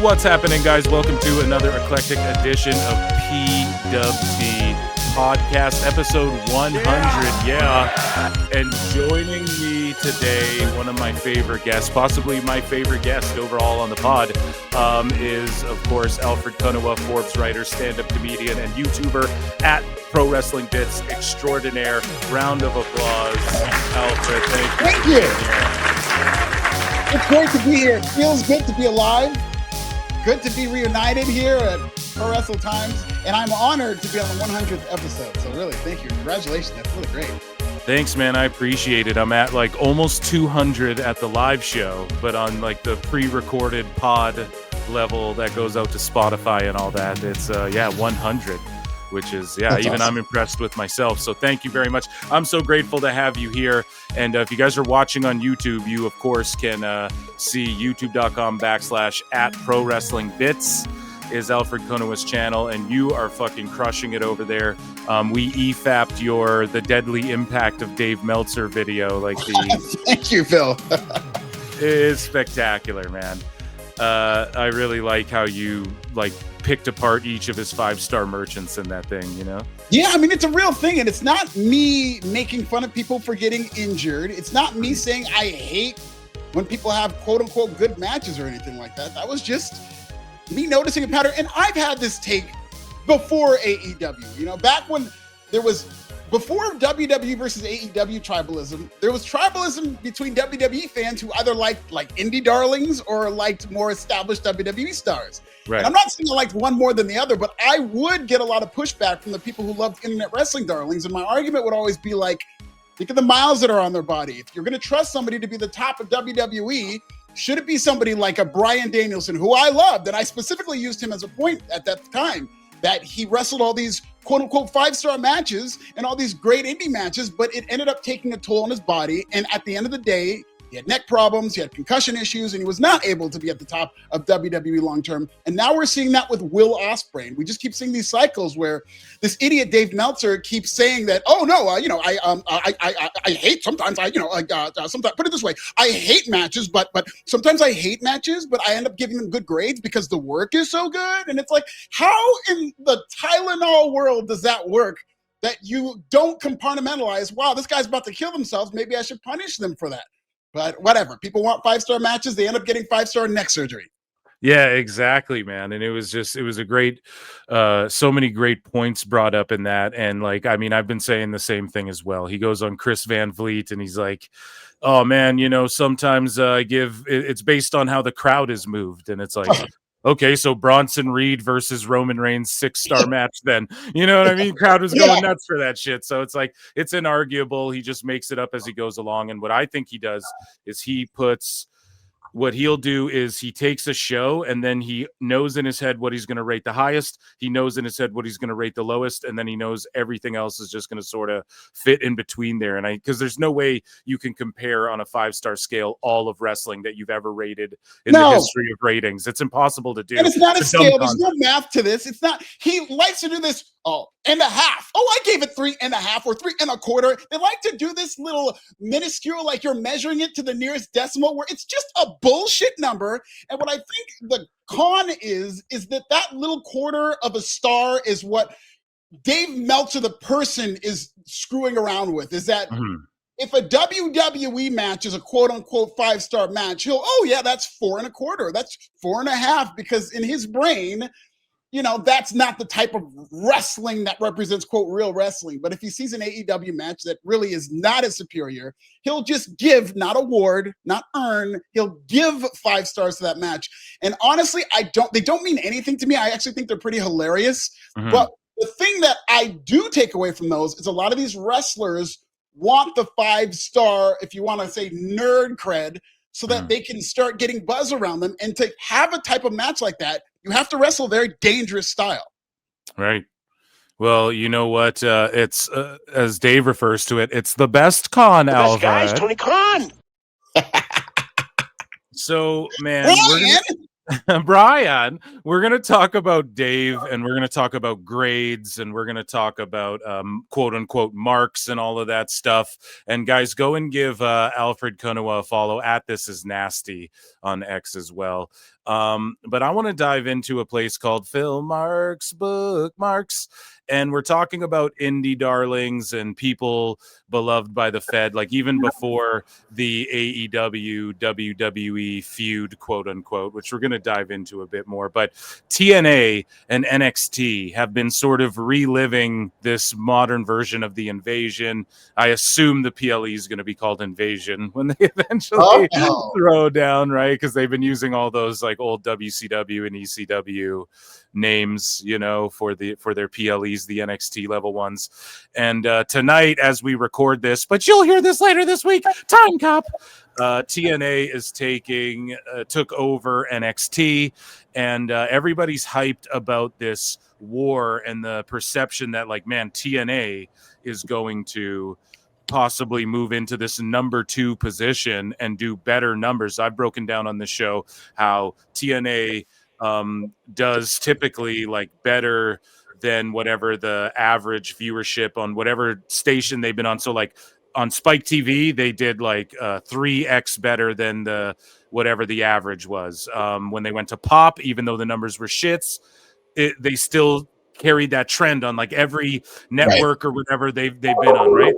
What's happening, guys? Welcome to another eclectic edition of PWT Podcast, episode 100. Yeah. And joining me today, one of my favorite guests, possibly my favorite guest overall on the pod, is, of course, Alfred Konuwa, Forbes writer, stand-up comedian, and YouTuber at Pro Wrestling Bits Extraordinaire. Round of applause, Alfred. Thank you. It's great to be here. It feels good to be alive. Good to be reunited here at PWT, and I'm honored to be on the 100th episode. So really, thank you. Congratulations. That's really great. Thanks, man. I appreciate it. I'm at like almost 200 at the live show, but on like the pre-recorded pod level that goes out to Spotify and all that, it's 100. Which is, That's even awesome. I'm impressed with myself. So thank you very much. I'm so grateful to have you here. And if you guys are watching on YouTube, you, of course, can see youtube.com/@ProWrestlingBits is Alfred Konuwa's channel. And you are fucking crushing it over there. We EFAP'd the Deadly Impact of Dave Meltzer video. Like Thank you, Phil. It is spectacular, man. I really like how you picked apart each of his 5-star merchants in that thing, you know? Yeah, I mean, it's a real thing, and it's not me making fun of people for getting injured. It's not me saying I hate when people have quote-unquote good matches or anything like that. That was just me noticing a pattern, and I've had this take before AEW. You know, back when there was, before WWE versus AEW tribalism, there was tribalism between WWE fans who either liked indie darlings or liked more established WWE stars. Right. And I'm not saying I liked one more than the other, but I would get a lot of pushback from the people who loved internet wrestling darlings. And my argument would always be like, think of the miles that are on their body. If you're going to trust somebody to be the top of WWE, should it be somebody like a Bryan Danielson, who I loved, and I specifically used him as a point at that time, that he wrestled all these quote-unquote 5-star matches and all these great indie matches, but it ended up taking a toll on his body. And at the end of the day, he had neck problems, he had concussion issues, and he was not able to be at the top of WWE long-term. And now we're seeing that with Will Ospreay. We just keep seeing these cycles where this idiot Dave Meltzer keeps saying that, oh no, I hate sometimes, sometimes, put it this way, I hate matches, but sometimes I hate matches, but I end up giving them good grades because the work is so good. And it's like, how in the Tylenol world does that work? That you don't compartmentalize, wow, this guy's about to kill themselves, maybe I should punish them for that. But whatever, people want 5-star matches, they end up getting 5-star neck surgery. Yeah, exactly, man. And it was a great, so many great points brought up in that. And I've been saying the same thing as well. He goes on Chris Van Vliet and he's like, oh man, sometimes it's based on how the crowd is moved. And it's like, okay, so Bronson Reed versus Roman Reigns 6-star match then. You know what I mean? Crowd was going nuts for that shit. So it's like, it's inarguable. He just makes it up as he goes along. And what I think he does is what he'll do is he takes a show and then he knows in his head what he's going to rate the highest. He knows in his head what he's going to rate the lowest. And then he knows everything else is just going to sort of fit in between there. And because there's no way you can compare on a 5-star scale all of wrestling that you've ever rated in the history of ratings. It's impossible to do. And it's not a scale. There's no math to this. It's not. He likes to do this. Oh, and a half. Oh, I gave it 3.5 or 3.25. They like to do this little minuscule, like you're measuring it to the nearest decimal, where it's just a bullshit number. And what I think the con is that little quarter of a star is what Dave Meltzer, the person, is screwing around with. Is that if a WWE match is a quote unquote 5-star match, that's 4.25. That's 4.5, because in his brain, that's not the type of wrestling that represents, quote, real wrestling. But if he sees an AEW match that really is not as superior, he'll just give, not award, not earn, he'll give 5 stars to that match. And honestly, they don't mean anything to me. I actually think they're pretty hilarious. But the thing that I do take away from those is a lot of these wrestlers want the 5-star, if you want to say nerd cred, so that they can start getting buzz around them. And to have a type of match like that, you have to wrestle a very dangerous style. Right. Well, you know what? It's, as Dave refers to it, it's the best con, Alfred. Best guys, Tony Khan. So, man, Brian, we're going to talk about Dave, and we're going to talk about grades, and we're going to talk about quote unquote marks and all of that stuff. And guys, go and give Alfred Konuwa a follow at This Is Nasty on X as well. But I want to dive into a place called Phil Marks Bookmarks, and we're talking about indie darlings and people beloved by the Fed, like even before the AEW WWE feud, quote unquote, which we're going to dive into a bit more. But TNA and NXT have been sort of reliving this modern version of the Invasion. I assume the PLE is going to be called Invasion when they eventually throw down, right? Because they've been using all those like old WCW and ECW names, you know, for their PLEs, the NXT level ones. And tonight, as we record this, but you'll hear this later this week, Time Cop, TNA is took over NXT, and everybody's hyped about this war and the perception that, like, man, TNA is going to possibly move into this number 2 position and do better numbers. I've broken down on the show how TNA does typically like better than whatever the average viewership on whatever station they've been on. So like on Spike TV, they did like 3x better than whatever the average was. When they went to Pop, even though the numbers were shits, they still carried that trend on like every network or whatever they've been on, right?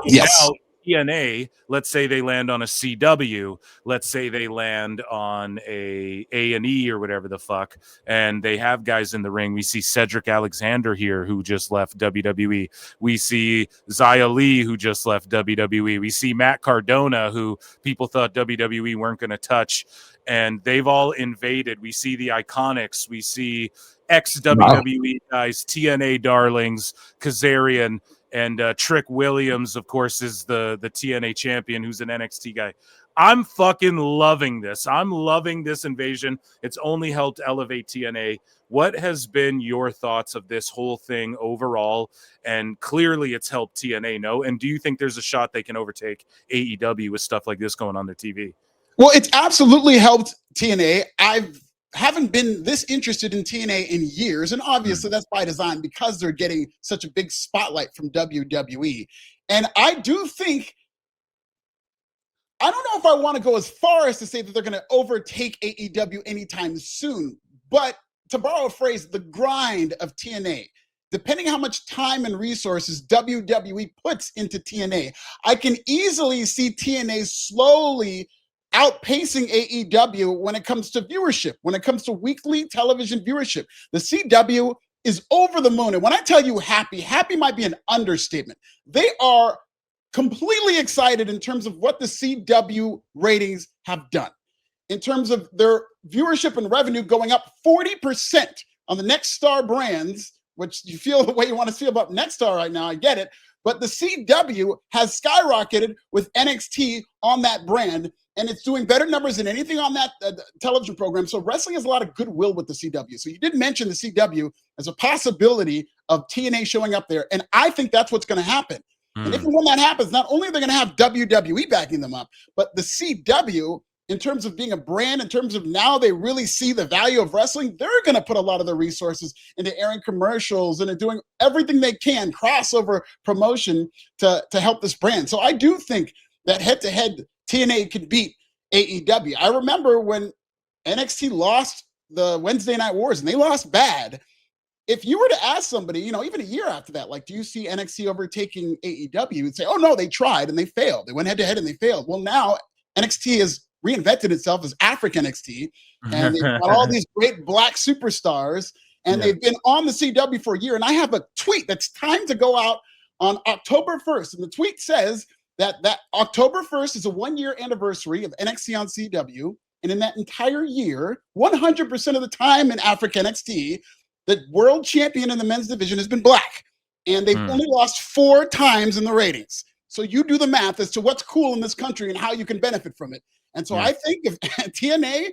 Yes. Now TNA, let's say they land on a CW, let's say they land on a A&E or whatever the fuck, and they have guys in the ring. We see Cedric Alexander here, who just left WWE. We see Xia Li, who just left WWE. We see Matt Cardona, who people thought WWE weren't going to touch, and they've all invaded. We see the Iconics. We see ex-WWE guys, TNA darlings, Kazarian, and Trick Williams, of course, is the TNA champion, who's an NXT guy. I'm fucking loving this. I'm loving this invasion. It's only helped elevate TNA. What has been your thoughts of this whole thing overall? And clearly it's helped TNA, no? And do you think there's a shot they can overtake AEW with stuff like this going on their TV? Well, it's absolutely helped TNA. Haven't been this interested in TNA in years, and obviously that's by design because they're getting such a big spotlight from WWE. And I do think, I don't know if I want to go as far as to say that they're going to overtake AEW anytime soon, but to borrow a phrase, the grind of TNA, depending how much time and resources WWE puts into TNA, I can easily see TNA slowly outpacing AEW when it comes to viewership, when it comes to weekly television viewership. The CW is over the moon. And when I tell you happy might be an understatement. They are completely excited in terms of what the CW ratings have done. In terms of their viewership and revenue going up 40% on the Next Star brands, which you feel the way you want to feel about Next Star right now, I get it. But the CW has skyrocketed with NXT on that brand, and it's doing better numbers than anything on that television program. So wrestling has a lot of goodwill with the CW. So you did mention the CW as a possibility of TNA showing up there, and I think that's what's going to happen. And if and when that happens, not only are they going to have WWE backing them up, but the CW, in terms of being a brand, in terms of now they really see the value of wrestling, they're going to put a lot of their resources into airing commercials and doing everything they can, crossover promotion to help this brand. So I do think that head-to-head TNA could beat AEW. I remember when NXT lost the Wednesday Night Wars, and they lost bad. If you were to ask somebody, you know, even a year after that, like, do you see NXT overtaking AEW? You'd say, oh, no, they tried and they failed. They went head-to-head and they failed. Well, now NXT has reinvented itself as African NXT, and they've got all these great black superstars, and they've been on the CW for a year. And I have a tweet that's timed to go out on October 1st, and the tweet says that October 1st is a 1-year anniversary of NXT on CW, and in that entire year, 100% of the time in Africa NXT, the world champion in the men's division has been black, and they've only lost 4 times in the ratings. So you do the math as to what's cool in this country and how you can benefit from it. And so I think if TNA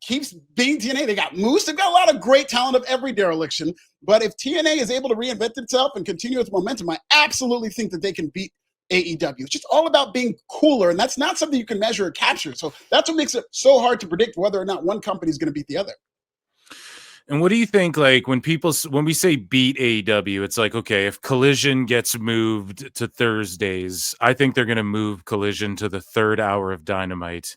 keeps being TNA, they got Moose, they've got a lot of great talent of every dereliction. But if TNA is able to reinvent itself and continue its momentum, I absolutely think that they can beat AEW. It's just all about being cooler, and that's not something you can measure or capture. So that's what makes it so hard to predict whether or not one company is going to beat the other. And what do you think, like, when we say beat AEW, it's like, okay, if Collision gets moved to Thursdays, I think they're going to move Collision to the 3rd hour of Dynamite.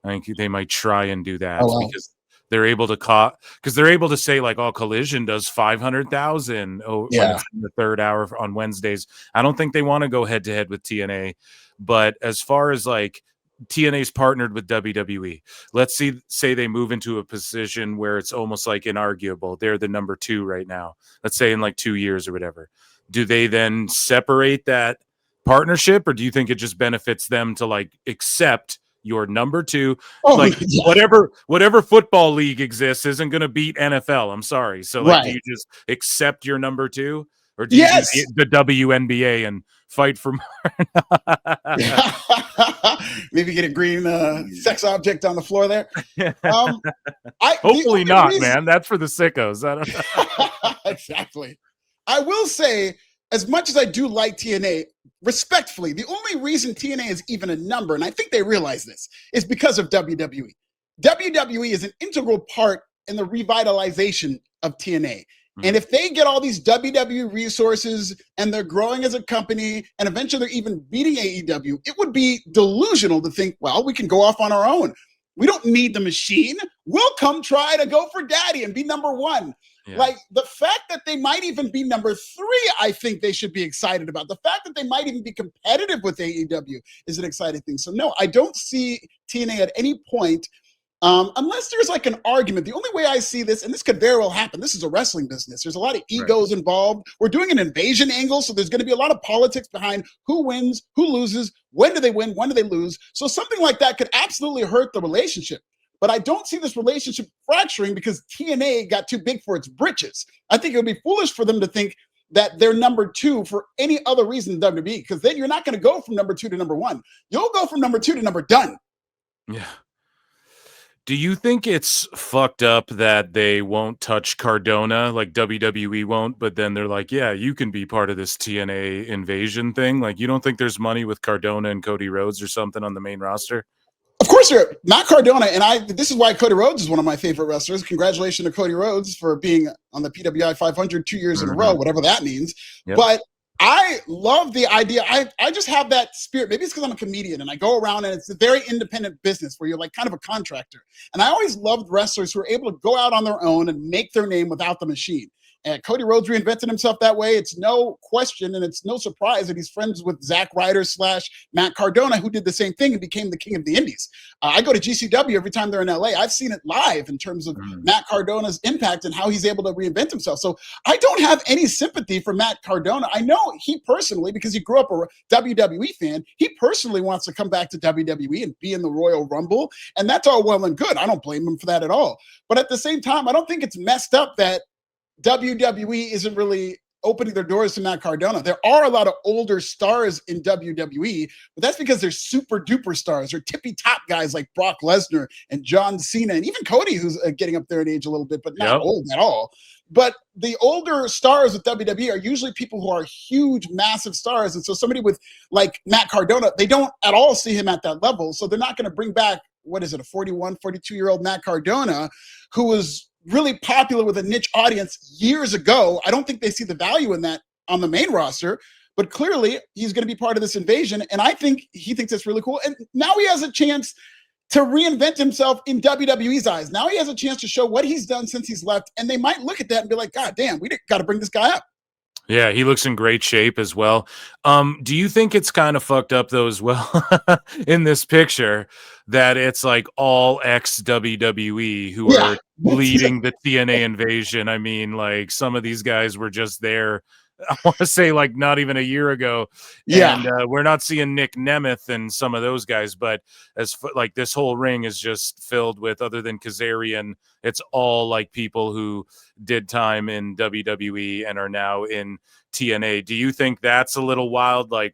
I think they might try and do that because they're able to because they're able to say like, oh, Collision does 500,000 when it's in the third hour on Wednesdays. I don't think they want to go head to head with TNA, but as far as like TNA's partnered with WWE, let's say they move into a position where it's almost like inarguable. They're the number 2 right now. Let's say in like 2 years or whatever. Do they then separate that partnership, or do you think it just benefits them to like accept your number 2? Like whatever football league exists isn't going to beat NFL. I'm sorry. So like, do you just accept your number 2, or do you do the WNBA and fight for more? Maybe get a green sex object on the floor there. Hopefully not, man. That's for the sickos. I don't know. Exactly. I will say, as much as I do like TNA, respectfully, the only reason TNA is even a number, and I think they realize this, is because of WWE. WWE is an integral part in the revitalization of TNA. And if they get all these WWE resources and they're growing as a company and eventually they're even beating AEW, it would be delusional to think, well, we can go off on our own. We don't need the machine. We'll come try to go for daddy and be number 1. Yeah. Like the fact that they might even be number 3, I think they should be excited about. The fact that they might even be competitive with AEW is an exciting thing. So no, I don't see TNA at any point, unless there's like an argument. The only way I see this, and this could very well happen, this is a wrestling business. There's a lot of egos involved. We're doing an invasion angle, so there's going to be a lot of politics behind who wins, who loses, when do they win, when do they lose. So something like that could absolutely hurt the relationship. But I don't see this relationship fracturing because TNA got too big for its britches. I think it would be foolish for them to think that they're number 2 for any other reason than WWE, because then you're not going to go from number 2 to number 1. You'll go from number 2 to number done. Yeah. Do you think it's fucked up that they won't touch Cardona, like WWE won't, but then they're like, yeah, you can be part of this TNA invasion thing? Like, you don't think there's money with Cardona and Cody Rhodes or something on the main roster? Of course, not Cardona, and this is why Cody Rhodes is one of my favorite wrestlers. Congratulations to Cody Rhodes for being on the PWI 500 2 years in a row, whatever that means. Yep. But I love the idea. I just have that spirit. Maybe it's because I'm a comedian and I go around and it's a very independent business where you're like kind of a contractor. And I always loved wrestlers who are able to go out on their own and make their name without the machine. And Cody Rhodes reinvented himself that way. It's no question, and it's no surprise that he's friends with Zack Ryder / Matt Cardona, who did the same thing and became the king of the indies. I go to GCW every time they're in LA. I've seen it live in terms of Matt Cardona's impact and how he's able to reinvent himself. So I don't have any sympathy for Matt Cardona. I know he personally, because he grew up a WWE fan, he personally wants to come back to WWE and be in the Royal Rumble. And that's all well and good. I don't blame him for that at all. But at the same time, I don't think it's messed up that WWE isn't really opening their doors to Matt Cardona. There are a lot of older stars in WWE, but that's because they're super duper stars. They're tippy top guys like Brock Lesnar and John Cena and even Cody, who's getting up there in age a little bit, but not old at all. But the older stars with WWE are usually people who are huge, massive stars. And so somebody with like Matt Cardona, they don't at all see him at that level. So they're not going to bring back, what is it, a 41, 42-year-old Matt Cardona who was really popular with a niche audience years ago. I don't think they see the value in that on the main roster, but clearly he's going to be part of this invasion. And I think he thinks it's really cool. And now he has a chance to reinvent himself in WWE's eyes. Now he has a chance to show what he's done since he's left. And they might look at that and be like, God damn, we got to bring this guy up. Yeah, he looks in great shape as well. Do you think it's kind of fucked up though as well in this picture that it's like all ex-WWE who are leading the TNA invasion? I mean, like some of these guys were just there, I want to say like not even a year ago. And we're not seeing Nick Nemeth and some of those guys, but like this whole ring is just filled with, other than Kazarian, it's all like people who did time in WWE and are now in TNA. Do you think that's a little wild? Like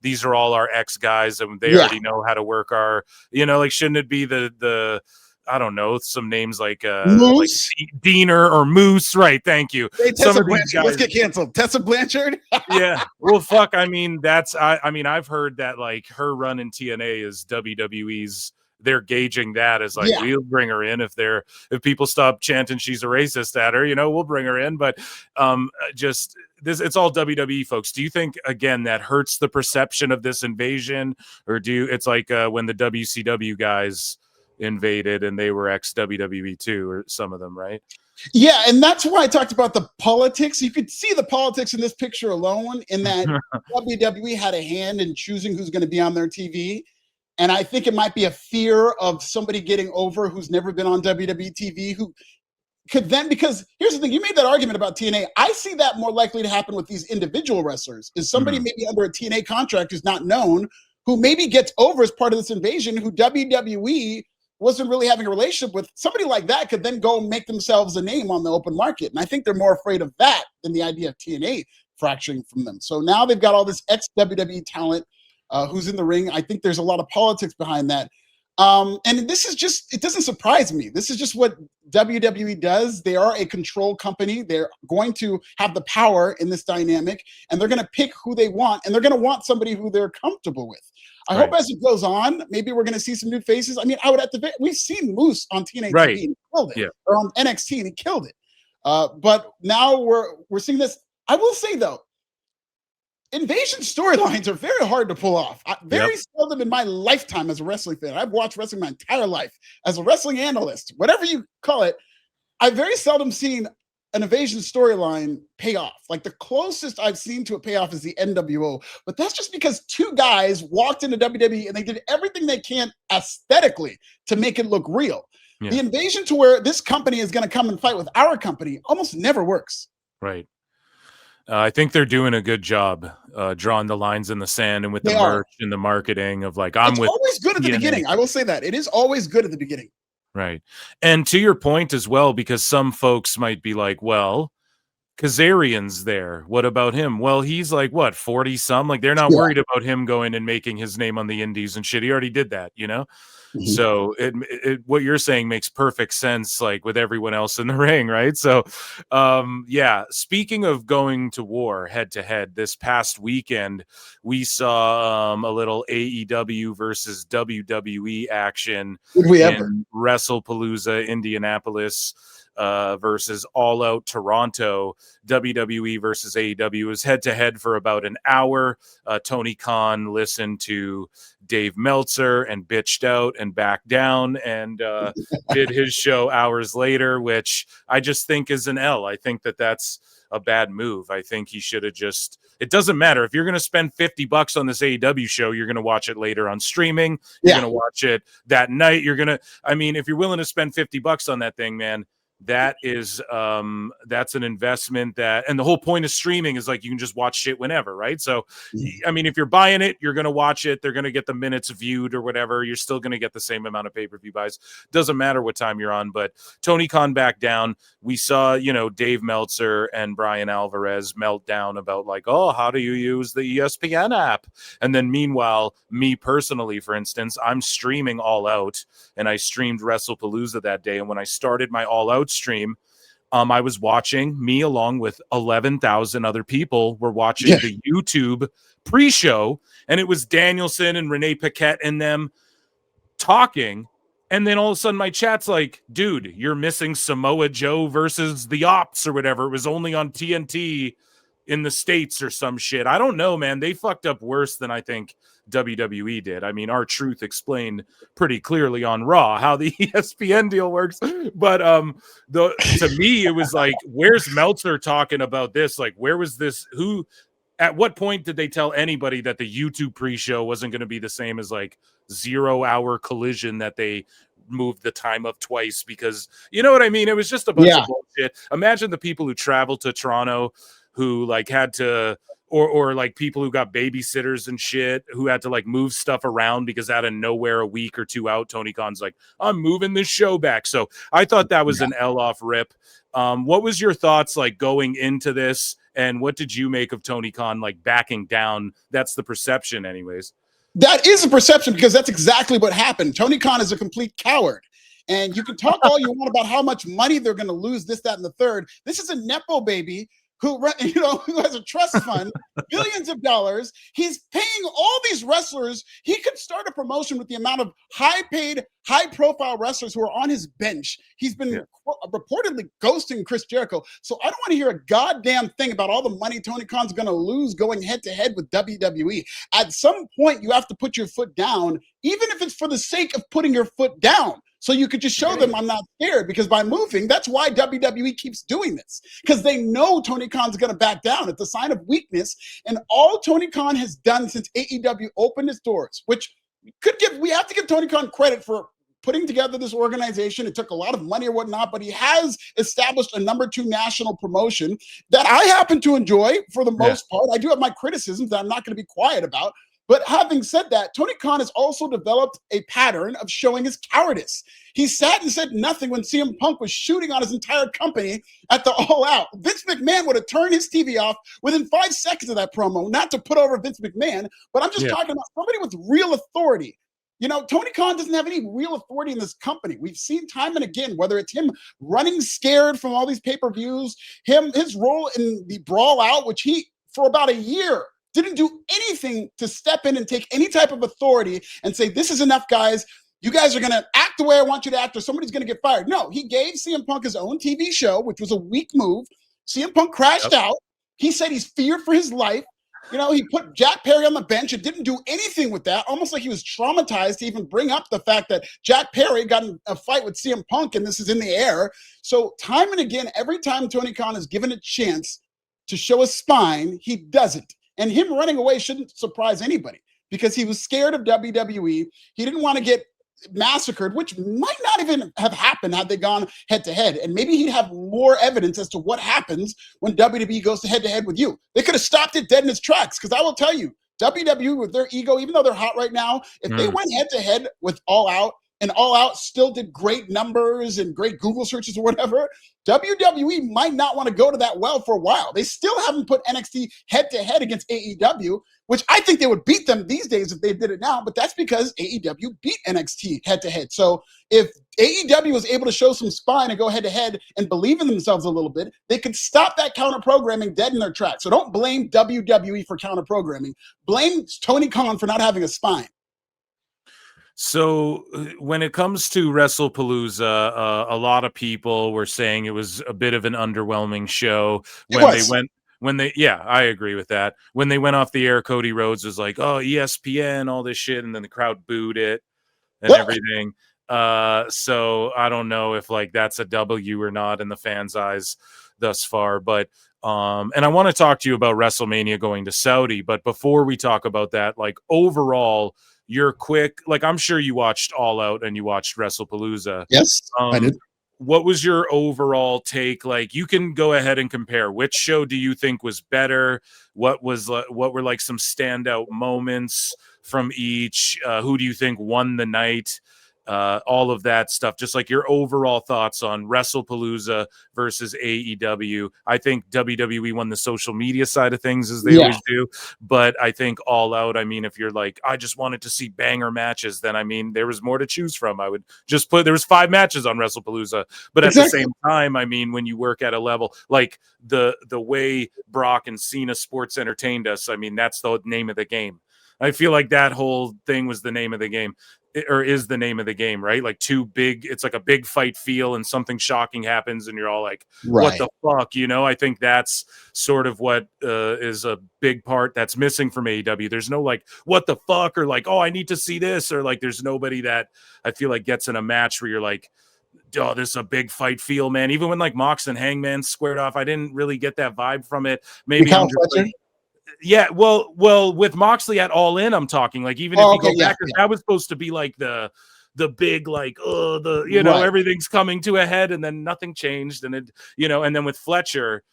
these are all our ex guys and they already know how to work our, like, shouldn't it be the I don't know, some names like Diener or Moose, right? Thank you. Hey, Tessa Blanchard, let's get canceled. Tessa Blanchard. Yeah. Well, fuck. I mean, I've heard that like her run in TNA is WWE's. They're gauging that as like, we'll bring her in if people stop chanting she's a racist at her, we'll bring her in. But just this, it's all WWE folks. Do you think again that hurts the perception of this invasion, or it's like when the WCW guys? invaded, and they were ex-WWE too, or some of them, right? Yeah, and that's why I talked about the politics. You could see the politics in this picture alone, in that WWE had a hand in choosing who's going to be on their TV. And I think it might be a fear of somebody getting over who's never been on WWE TV, who could then, because here's the thing, you made that argument about TNA. I see that more likely to happen with these individual wrestlers, is somebody maybe under a TNA contract who's not known, who maybe gets over as part of this invasion, who WWE wasn't really having a relationship with. Somebody like that could then go and make themselves a name on the open market. And I think they're more afraid of that than the idea of TNA fracturing from them. So now they've got all this ex-WWE talent who's in the ring. I think there's a lot of politics behind that. And this is just, it doesn't surprise me. This is just what WWE does. They are a control company. They're going to have the power in this dynamic, and they're going to pick who they want, and they're going to want somebody who they're comfortable with. I hope as it goes on, maybe we're going to see some new faces. I mean, we've seen Moose on TNA TV and he killed it, or on NXT and he killed it. But now we're seeing this. I will say though, invasion storylines are very hard to pull off. Very seldom in my lifetime as a wrestling fan. I've watched wrestling my entire life as a wrestling analyst, whatever you call it. I've very seldom seen an invasion storyline pay off. Like, the closest I've seen to a payoff is the NWO, but that's just because two guys walked into WWE and they did everything they can aesthetically to make it look real. The invasion to where this company is going to come and fight with our company almost never works. Right. I think they're doing a good job drawing the lines in the sand, and with the merch and the marketing of like, it's always good at the beginning. I will say that it is always good at the beginning. Right. And to your point as well, because some folks might be like, well, Kazarian's there. What about him? Well, he's like, what, 40 some? Like, they're not worried about him going and making his name on the indies and shit. He already did that, you know? So what you're saying makes perfect sense, like with everyone else in the ring, right? So, speaking of going to war head to head, this past weekend, we saw a little AEW versus WWE action in WrestlePalooza, Indianapolis. Versus All Out Toronto. WWE versus AEW was head to head for about an hour. Tony Khan listened to Dave Meltzer and bitched out and backed down and did his show hours later, which I just think is an L. I think that's a bad move. I think he should have just, it doesn't matter. If you're going to spend $50 on this AEW show, you're going to watch it later on streaming. You're going to watch it that night. If you're willing to spend $50 on that thing, man, that is that's an investment and the whole point of streaming is like you can just watch shit whenever, right? So I mean, if you're buying it, you're going to watch it, they're going to get the minutes viewed or whatever, you're still going to get the same amount of pay-per-view buys. Doesn't matter what time you're on. But Tony Khan backed down. We saw, Dave Meltzer and Brian Alvarez melt down about like, oh, how do you use the ESPN app? And then meanwhile, me personally, for instance, I'm streaming All Out, and I streamed WrestlePalooza that day, and when I started my All Out stream, I was watching, me along with 11,000 other people were watching the YouTube pre-show, and it was Danielson and Renee Paquette and them talking, and then all of a sudden my chat's like, dude, you're missing Samoa Joe versus the Ops or whatever. It was only on TNT in the States or some shit. I don't know, man. They fucked up worse than I think WWE did. I mean, R-Truth explained pretty clearly on Raw how the ESPN deal works. But to me, it was like, where's Meltzer talking about this? Like, where was this? At what point did they tell anybody that the YouTube pre-show wasn't going to be the same as like 0 hour Collision that they moved the time up twice? Because you know what I mean? It was just a bunch of bullshit. Imagine the people who traveled to Toronto who like had to, or like people who got babysitters and shit who had to like move stuff around because out of nowhere a week or two out, Tony Khan's like, I'm moving this show back. So I thought that was an L off rip. What was your thoughts like going into this, and what did you make of Tony Khan like backing down? That's the perception anyways. That is a perception, because that's exactly what happened. Tony Khan is a complete coward. And you can talk all you want about how much money they're going to lose, this, that, and the third. This is a Nepo baby who has a trust fund, billions of dollars. He's paying all these wrestlers. He could start a promotion with the amount of high-paid, high-profile wrestlers who are on his bench. He's been reportedly ghosting Chris Jericho. So I don't want to hear a goddamn thing about all the money Tony Khan's going to lose going head-to-head with WWE. At some point, you have to put your foot down, even if it's for the sake of putting your foot down. So you could just show them I'm not scared, because by moving, that's why WWE keeps doing this, because they know Tony Khan's going to back down. It's a sign of weakness. And all Tony Khan has done since AEW opened its doors, which we have to give Tony Khan credit for putting together this organization. It took a lot of money or whatnot, but he has established a #2 national promotion that I happen to enjoy for the most part. I do have my criticisms that I'm not going to be quiet about. But having said that, Tony Khan has also developed a pattern of showing his cowardice. He sat and said nothing when CM Punk was shooting on his entire company at the All Out. Vince McMahon would have turned his TV off within 5 seconds of that promo, not to put over Vince McMahon, but I'm just talking about somebody with real authority. You know, Tony Khan doesn't have any real authority in this company. We've seen time and again, whether it's him running scared from all these pay-per-views, his role in the Brawl Out, which he, for about a year, didn't do anything to step in and take any type of authority and say, this is enough, guys. You guys are going to act the way I want you to act, or somebody's going to get fired. No, he gave CM Punk his own TV show, which was a weak move. CM Punk crashed out. He said he's feared for his life. You know, he put Jack Perry on the bench and didn't do anything with that, almost like he was traumatized to even bring up the fact that Jack Perry got in a fight with CM Punk and this is in the air. So time and again, every time Tony Khan is given a chance to show a spine, he doesn't. And him running away shouldn't surprise anybody, because he was scared of WWE. He didn't want to get massacred, which might not even have happened had they gone head to head. And maybe he'd have more evidence as to what happens when WWE goes head to head with you. They could have stopped it dead in its tracks, because I will tell you, WWE with their ego, even though they're hot right now, if they went head to head with All Out, and All Out still did great numbers and great Google searches or whatever, WWE might not want to go to that well for a while. They still haven't put NXT head-to-head against AEW, which I think they would beat them these days if they did it now, but that's because AEW beat NXT head-to-head. So if AEW was able to show some spine and go head-to-head and believe in themselves a little bit, they could stop that counter-programming dead in their tracks. So don't blame WWE for counter-programming. Blame Tony Khan for not having a spine. So when it comes to WrestlePalooza, a lot of people were saying it was a bit of an underwhelming show I agree with that. When they went off the air, Cody Rhodes was like, oh, ESPN, all this shit. And then the crowd booed it and everything. So I don't know if like that's a W or not in the fans' eyes thus far, but and I want to talk to you about WrestleMania going to Saudi. But before we talk about that, like overall, you're quick. Like, I'm sure you watched All Out and you watched WrestlePalooza. Yes, I did. What was your overall take? Like, you can go ahead and compare. Which show do you think was better? What were like some standout moments from each? Who do you think won the night? All of that stuff, just like your overall thoughts on WrestlePalooza versus AEW. I think WWE won the social media side of things, as they always do, but I think All Out, I mean, if you're like, I just wanted to see banger matches, then I mean, there was more to choose from. I would just there was 5 matches on WrestlePalooza, but at the same time, I mean, when you work at a level like the way Brock and Cena Sports entertained us, I mean, that's the name of the game. I feel like that whole thing was the name of the game. Or is the name of the game, right? Like it's like a big fight feel and something shocking happens and you're all like, what the fuck? You know, I think that's sort of what is a big part that's missing from AEW. There's no like, what the fuck? Or like, oh, I need to see this. Or like, there's nobody that I feel like gets in a match where you're like, oh, this is a big fight feel, man. Even when like Mox and Hangman squared off, I didn't really get that vibe from it. Maybe I'm just like, yeah, well, with Moxley at All In, I'm talking like even if you go back, that was supposed to be like the big like everything's coming to a head, and then nothing changed, and it and then with Fletcher,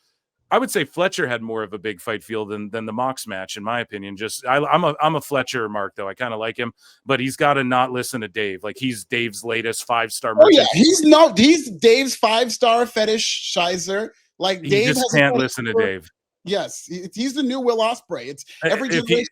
I would say Fletcher had more of a big fight feel than the Mox match, in my opinion. Just I'm a Fletcher mark though. I kind of like him, but he's got to not listen to Dave. Like he's Dave's latest 5-star. Oh yeah, he's Dave's 5-star fetishizer. Like he Dave just can't listen to Dave. Yes, he's the new Will Ospreay. It's every generation.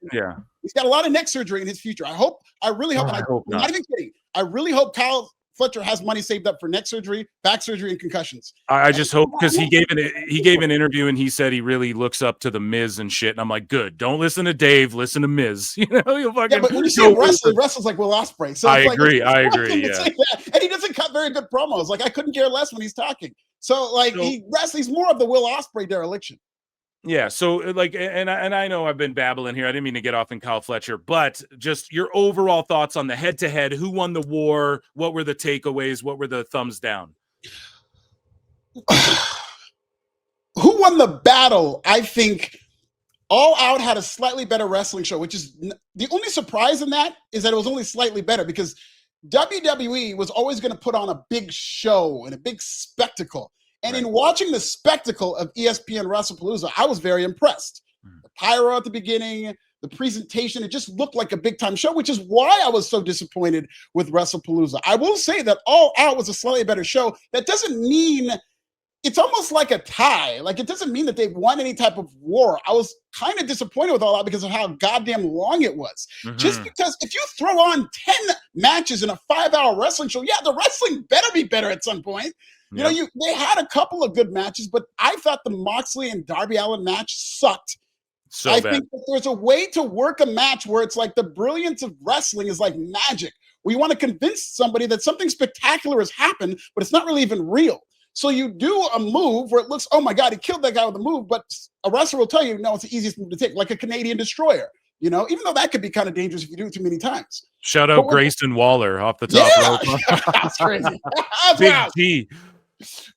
He's got a lot of neck surgery in his future. I really hope. I'm not even kidding. I really hope Kyle Fletcher has money saved up for neck surgery, back surgery, and concussions. I just hope, because he gave an interview and he said he really looks up to the Miz and shit. And I'm like, good. Don't listen to Dave. Listen to Miz. You know, you'll fucking. Yeah, but when you see wrestles like Will Ospreay. So I agree. Yeah, and he doesn't cut very good promos. Like I couldn't care less when he's talking. So like he's more of the Will Ospreay dereliction. Yeah, so like, and I know I've been babbling here. I didn't mean to get off in Kyle Fletcher, but just your overall thoughts on the head-to-head. Who won the war? What were the takeaways? What were the thumbs down? Who won the battle? I think All Out had a slightly better wrestling show, which is the only surprise in that is that it was only slightly better because WWE was always going to put on a big show and a big spectacle. And in watching the spectacle of ESPN WrestlePalooza, I was very impressed. The pyro at the beginning, the presentation, it just looked like a big time show, which is why I was so disappointed with WrestlePalooza. I will say that All Out was a slightly better show. That doesn't mean it's almost like a tie. Like, it doesn't mean that they've won any type of war. I was kind of disappointed with All Out because of how goddamn long it was. Just because if you throw on 10 matches in a 5-hour wrestling show, yeah, the wrestling better be better at some point. You know, they had a couple of good matches, but I thought the Moxley and Darby Allin match sucked. I think that there's a way to work a match where it's like the brilliance of wrestling is like magic, where you want to convince somebody that something spectacular has happened, but it's not really even real. So you do a move where it looks, oh my God, he killed that guy with a move, but a wrestler will tell you, no, it's the easiest move to take, like a Canadian destroyer, you know, even though that could be kind of dangerous if you do it too many times. Shout out Grayson Waller off the top rope. That's crazy. Big G.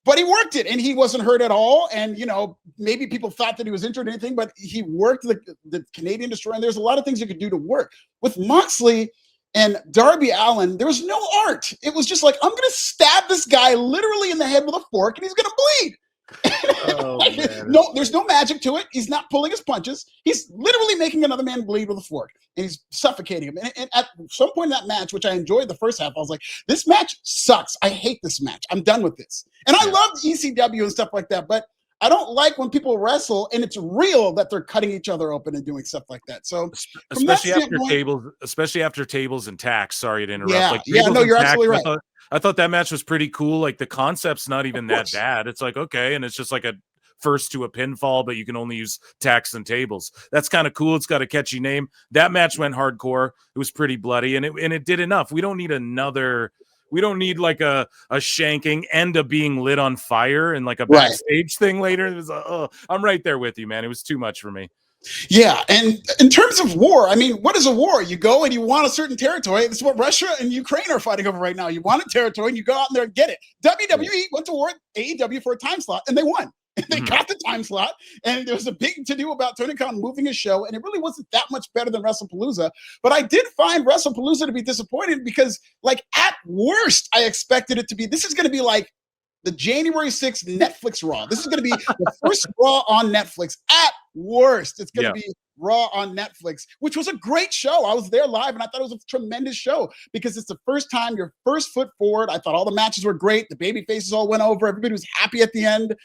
But he worked it, and he wasn't hurt at all. And, you know, maybe people thought that he was injured or anything, but he worked the Canadian destroyer, and there's a lot of things you could do to work. With Moxley and Darby Allin, there was no art. It was just like, I'm going to stab this guy literally in the head with a fork, and he's going to bleed. No, there's no magic to it. He's not pulling his punches. He's literally making another man bleed with a fork, and he's suffocating him. And at some point in that match, which I enjoyed the first half, I was like, this match sucks. I hate this match. I'm done with this. And I love ECW and stuff like that, but I don't like when people wrestle and it's real that they're cutting each other open and doing stuff like that. So especially after tables and tax. Sorry to interrupt. Yeah, no, you're absolutely right. I thought that match was pretty cool. Like, the concept's not even that bad. It's like, okay, and it's just like a first to a pinfall, but you can only use tacks and tables. That's kind of cool. It's got a catchy name. That match went hardcore. It was pretty bloody, and it did enough. We don't need another. We don't need like a shanking and a being lit on fire and like a backstage thing later. It was I'm right there with you, man. It was too much for me. Yeah, and in terms of war, I mean, what is a war? You go and you want a certain territory. This is what Russia and Ukraine are fighting over right now. You want a territory and you go out there and get it. WWE went to war with AEW for a time slot, and they won. And they got the time slot, and there was a big to-do about Tony Khan moving his show, and it really wasn't that much better than WrestlePalooza. But I did find WrestlePalooza to be disappointed because, like, at worst, I expected it to be, this is going to be like the January 6th Netflix Raw. This is going to be the first Raw on Netflix. At worst, it's going to be Raw on Netflix, which was a great show. I was there live, and I thought it was a tremendous show because it's the first time, your first foot forward. I thought all the matches were great. The baby faces all went over. Everybody was happy at the end.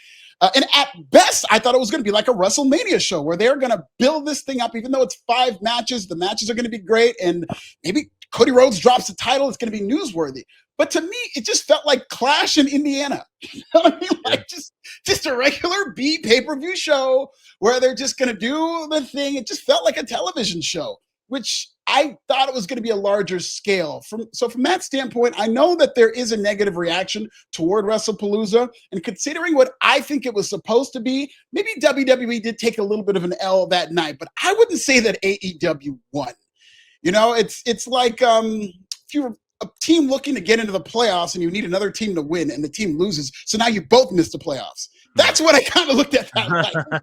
And at best, I thought it was going to be like a WrestleMania show where they're going to build this thing up. Even though it's 5 matches, the matches are going to be great. And maybe Cody Rhodes drops the title. It's going to be newsworthy. But to me, it just felt like Clash in Indiana. You know what I mean? Like just a regular B pay-per-view show where they're just going to do the thing. It just felt like a television show, which I thought it was going to be a larger scale. So from that standpoint, I know that there is a negative reaction toward WrestlePalooza. And considering what I think it was supposed to be, maybe WWE did take a little bit of an L that night. But I wouldn't say that AEW won. You know, it's like if you're a team looking to get into the playoffs and you need another team to win and the team loses, so now you both missed the playoffs. That's what I kind of looked at that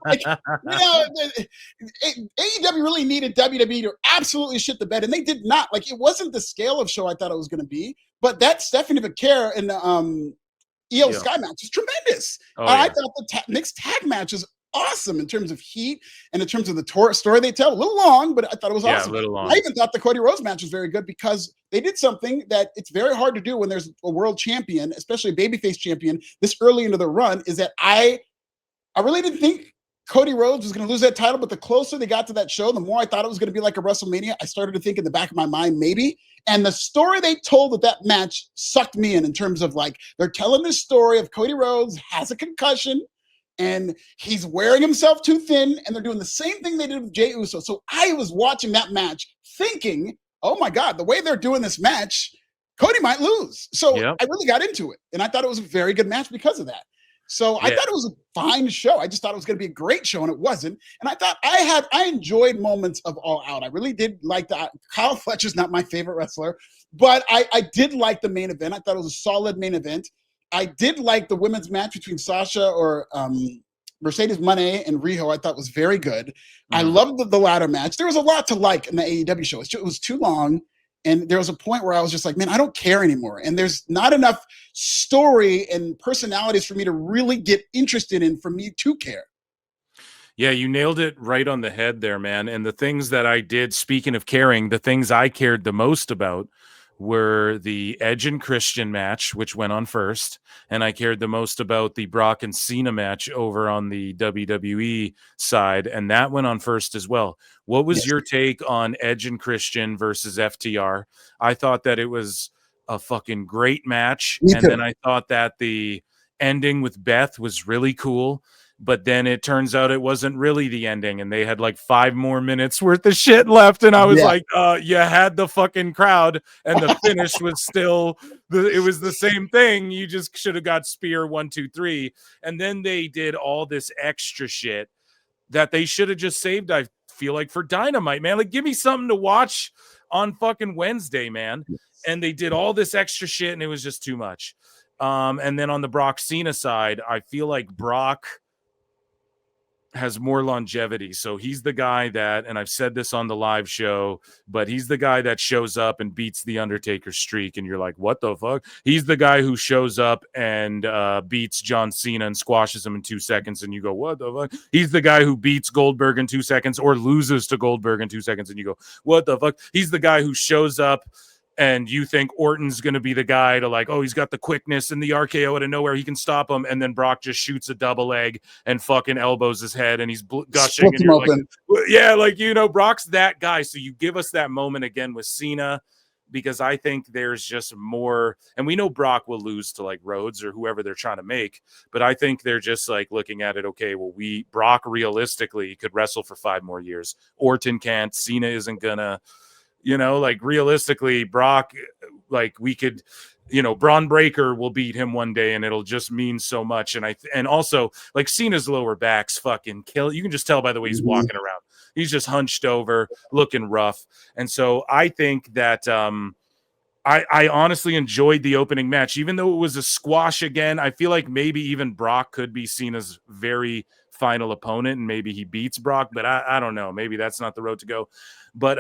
like. You know, AEW really needed WWE to absolutely shit the bed, and they did not. Like, it wasn't the scale of show I thought it was going to be, but that Stephanie Vaquer and Io Sky match is tremendous. I thought the mixed tag match is awesome in terms of heat and in terms of the story they tell. A little long, but I thought it was awesome. A little long. I even thought the Cody Rhodes match was very good because they did something that it's very hard to do when there's a world champion, especially a babyface champion, this early into the run, is that I really didn't think Cody Rhodes was going to lose that title, but the closer they got to that show, the more I thought it was going to be like a WrestleMania. I started to think in the back of my mind, maybe. And the story they told with that match sucked me in terms of, like, they're telling this story of Cody Rhodes has a concussion, and he's wearing himself too thin, and they're doing the same thing they did with Jey Uso. So I was watching that match thinking, oh my God, the way they're doing this match, Cody might lose. So I really got into it, and I thought it was a very good match because of that. So I thought it was a fine show. I just thought it was going to be a great show, and it wasn't. And I thought I enjoyed moments of All Out. I really did like that. Kyle Fletcher's not my favorite wrestler, but I did like the main event. I thought it was a solid main event. I did like the women's match between Sasha or Mercedes Moné and Riho. I thought was very good. I loved the ladder match. There was a lot to like in the AEW show. It was too long. And there was a point where I was just like, man, I don't care anymore. And there's not enough story and personalities for me to really get interested in for me to care. Yeah, you nailed it right on the head there, man. And the things that I did, speaking of caring, the things I cared the most about were the Edge and Christian match, which went on first. And I cared the most about the Brock and Cena match over on the WWE side. And that went on first as well. What was your take on Edge and Christian versus FTR? I thought that it was a fucking great match. And then I thought that the ending with Beth was really cool. But then it turns out it wasn't really the ending, and they had like 5 more minutes worth of shit left. And I was like, you had the fucking crowd, and the finish was still it was the same thing. You just should have got spear 1, 2, 3. And then they did all this extra shit that they should have just saved, I feel like, for Dynamite, man. Like, give me something to watch on fucking Wednesday, man. And they did all this extra shit, and it was just too much. And then on the Brock Cena side, I feel like Brock has more longevity. So he's the guy that, and I've said this on the live show, but he's the guy that shows up and beats the Undertaker streak. And you're like, what the fuck? He's the guy who shows up and beats John Cena and squashes him in 2 seconds. And you go, what the fuck? He's the guy who beats Goldberg in 2 seconds or loses to Goldberg in 2 seconds. And you go, what the fuck? He's the guy who shows up and you think Orton's going to be the guy to like, oh, he's got the quickness and the RKO out of nowhere. He can stop him. And then Brock just shoots a double leg and fucking elbows his head and he's gushing. And you're like, yeah, like, you know, Brock's that guy. So you give us that moment again with Cena, because I think there's just more. And we know Brock will lose to like Rhodes or whoever they're trying to make. But I think they're just like looking at it. Okay, well, Brock realistically could wrestle for 5 more years. Orton can't. Cena isn't gonna. You know, like realistically, Brock, like we could, you know, Braun Breaker will beat him one day and it'll just mean so much. And also like Cena's lower back's fucking kill. You can just tell by the way he's walking around. He's just hunched over, looking rough. And so I think that I honestly enjoyed the opening match, even though it was a squash again. I feel like maybe even Brock could be Cena's very final opponent and maybe he beats Brock, but I don't know. Maybe that's not the road to go. But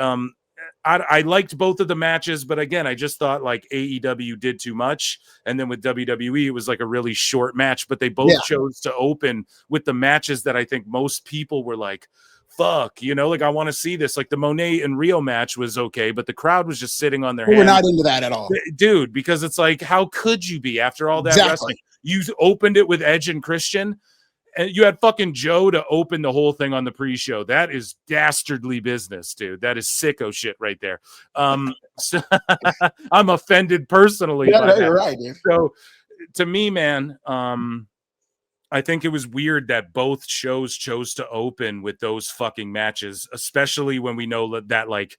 I liked both of the matches, but again, I just thought like AEW did too much. And then with WWE, it was like a really short match, but they both chose to open with the matches that I think most people were like, fuck, you know, like I want to see this. Like the Monet and Rio match was okay, but the crowd was just sitting on their hands. We're not into that at all. Dude, because it's like, how could you be after all that wrestling? You opened it with Edge and Christian. And you had fucking Joe to open the whole thing on the pre-show. That is dastardly business, dude. That is sicko shit right there. So I'm offended personally. Yeah, no, you're right, dude. So to me, man, I think it was weird that both shows chose to open with those fucking matches, especially when we know that like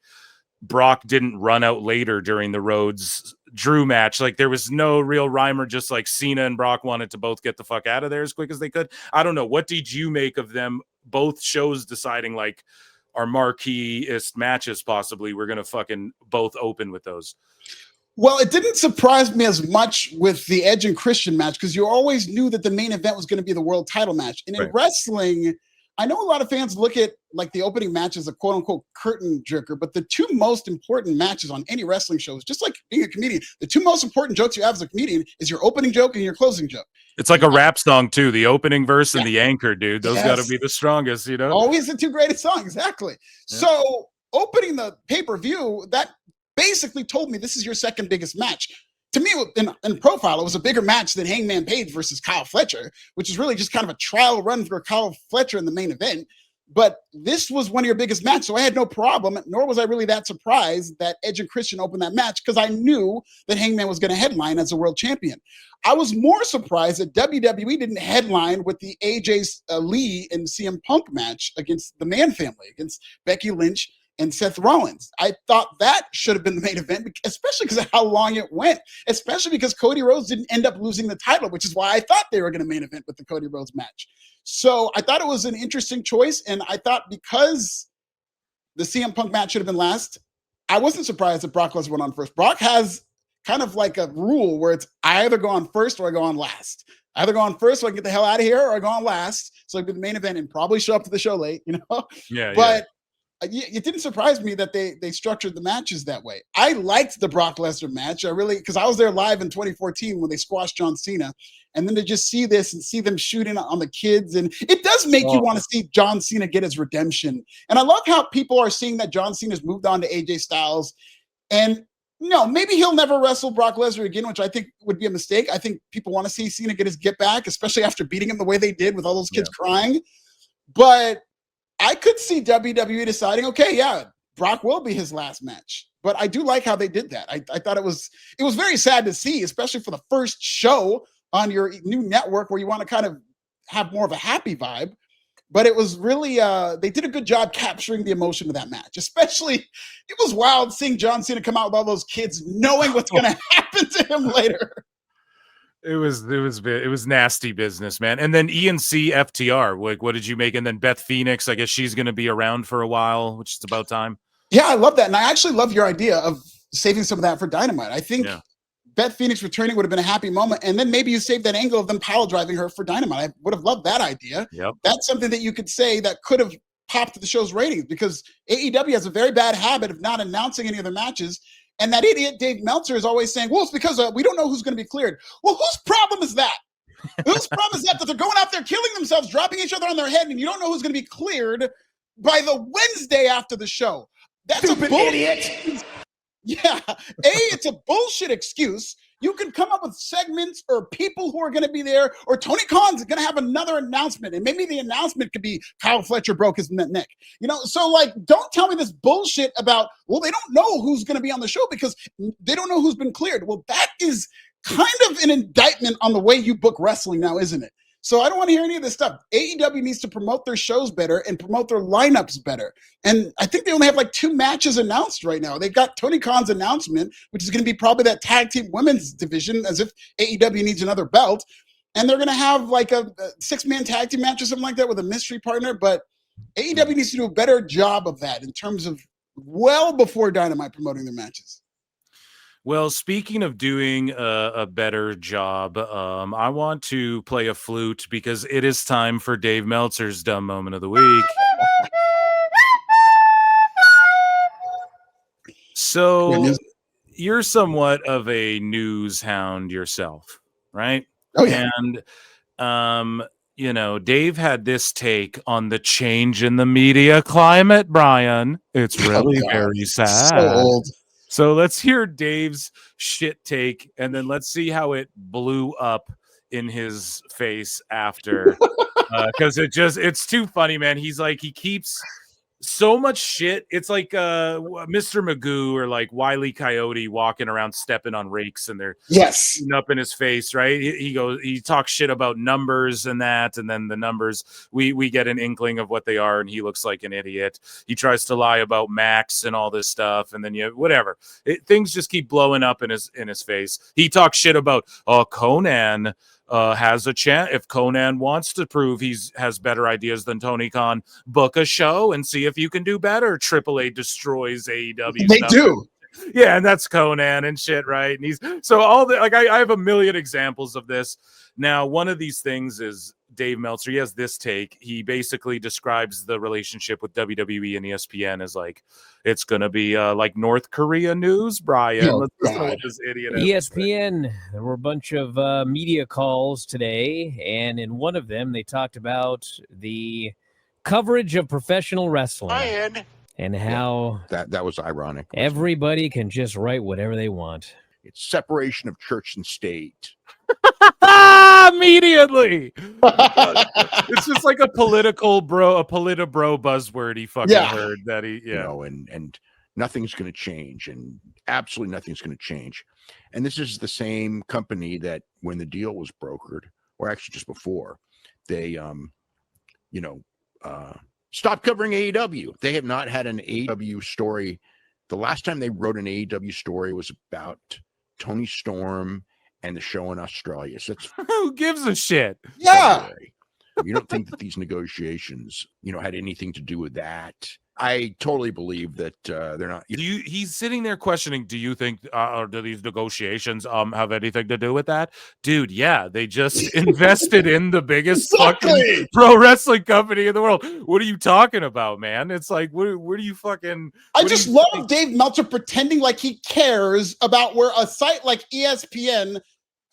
Brock didn't run out later during the Rhodes Drew match. Like there was no real rhyme or just like Cena and Brock wanted to both get the fuck out of there as quick as they could. I don't know. What did you make of them? Both shows deciding like our marquee-ist matches possibly. We're going to fucking both open with those. Well, it didn't surprise me as much with the Edge and Christian match because you always knew that the main event was going to be the world title match. And in wrestling, I know a lot of fans look at like the opening match as a quote unquote curtain jerker, but the 2 most important matches on any wrestling show is just like being a comedian. The 2 most important jokes you have as a comedian is your opening joke and your closing joke. It's like a rap song too. The opening verse and the anchor, dude. Those got to be the strongest, you know? Always the 2 greatest songs. Exactly. Yeah. So opening the pay-per-view, that basically told me this is your second biggest match. To me, in profile, it was a bigger match than Hangman Page versus Kyle Fletcher, which is really just kind of a trial run for Kyle Fletcher in the main event. But this was one of your biggest matches, so I had no problem, nor was I really that surprised that Edge and Christian opened that match because I knew that Hangman was going to headline as a world champion. I was more surprised that WWE didn't headline with the AJ Lee and CM Punk match against the Man family, against Becky Lynch and Seth Rollins. I thought that should have been the main event, especially because of how long it went, especially because Cody Rhodes didn't end up losing the title, which is why I thought they were going to main event with the Cody Rhodes match. So I thought it was an interesting choice, and I thought because the CM Punk match should have been last, I wasn't surprised that Brock Lesnar went on first. Brock has kind of like a rule where it's I either go on first or I go on last. I either go on first so I can get the hell out of here, or I go on last so I can be the main event and probably show up to the show late, Yeah. But it didn't surprise me that they structured the matches that way. I liked the Brock Lesnar match. Because I was there live in 2014 when they squashed John Cena. And then to just see this and see them shooting on the kids. And it does make you want to see John Cena get his redemption. And I love how people are seeing that John Cena's moved on to AJ Styles. And maybe he'll never wrestle Brock Lesnar again, which I think would be a mistake. I think people want to see Cena get his get back, especially after beating him the way they did with all those kids crying. But I could see WWE deciding, okay, yeah, Brock will be his last match. But I do like how they did that. I thought it was very sad to see, especially for the first show on your new network where you want to kind of have more of a happy vibe. But it was really, they did a good job capturing the emotion of that match. Especially, it was wild seeing John Cena come out with all those kids knowing what's going to happen to him later. It was nasty business, man. And then ENC FTR, what did you make? And then Beth Phoenix, I guess she's going to be around for a while, which is about time. Yeah, I love that. And I actually love your idea of saving some of that for Dynamite. I think Beth Phoenix returning would have been a happy moment. And then maybe you save that angle of them pile driving her for Dynamite. I would have loved that idea. Yep. That's something that you could say that could have popped the show's ratings, because AEW has a very bad habit of not announcing any of their matches. And that idiot Dave Meltzer is always saying, well, it's because we don't know who's going to be cleared. Well, whose problem is that? Whose problem is that they're going out there killing themselves, dropping each other on their head, and you don't know who's going to be cleared by the Wednesday after the show? That's Stupid idiot. Yeah. It's a bullshit excuse. You can come up with segments or people who are going to be there, or Tony Khan's going to have another announcement, and maybe the announcement could be Kyle Fletcher broke his neck. So don't tell me this bullshit about, well, they don't know who's going to be on the show because they don't know who's been cleared. Well, that is kind of an indictment on the way you book wrestling now, isn't it? So I don't want to hear any of this stuff. AEW needs to promote their shows better and promote their lineups better. And I think they only have 2 matches announced right now. They've got Tony Khan's announcement, which is going to be probably that tag team women's division, as if AEW needs another belt. And they're going to have a 6-man tag team match or something like that with a mystery partner. But AEW needs to do a better job of that in terms of well before Dynamite promoting their matches. Well, speaking of doing a better job, I want to play a flute because it is time for Dave Meltzer's Dumb Moment of the Week. So you're somewhat of a news hound yourself, right? Oh, yeah. And, Dave had this take on the change in the media climate, Brian. It's really very sad. So old. So let's hear Dave's shit take, and then let's see how it blew up in his face after. Because it's too funny, man. He keeps so much shit. It's like Mr. Magoo or Wile E. Coyote walking around stepping on rakes, and they're up in his face, right? He talks shit about numbers and that, and then the numbers, we get an inkling of what they are, and he looks like an idiot. He tries to lie about Max and all this stuff, and then whatever. Things just keep blowing up in his face. He talks shit about Conan has a chance. If Conan wants to prove has better ideas than Tony Khan, book a show and see if you can do better. AAA destroys AEW. They do. Yeah, and that's Conan and shit, right? And he's so all the I have a million examples of this. Now, one of these things is Dave Meltzer. He has this take. He basically describes the relationship with WWE and ESPN as it's going to be like North Korea news, Brian. Oh, Let's listen to what this idiot ESPN, there were a bunch of media calls today, and in one of them, they talked about the coverage of professional wrestling and how that was ironic. Everybody can just write whatever they want. It's separation of church and state. Immediately. It's just like a political bro, a politbro buzzword he fucking heard that he, and nothing's going to change, and absolutely nothing's going to change. And this is the same company that when the deal was brokered, or actually just before, they, Stop covering AEW. They have not had an AEW story. The last time they wrote an AEW story was about Tony Storm and the show in Australia. So that's Who gives a shit? Yeah. February. You don't think that these negotiations, had anything to do with that? I totally believe that they're not. He's sitting there questioning, do you think do these negotiations have anything to do with that? Dude, yeah, they just invested in the biggest fucking pro wrestling company in the world. What are you talking about, man? It's like, what do you fucking... I just love Dave Meltzer pretending like he cares about where a site like ESPN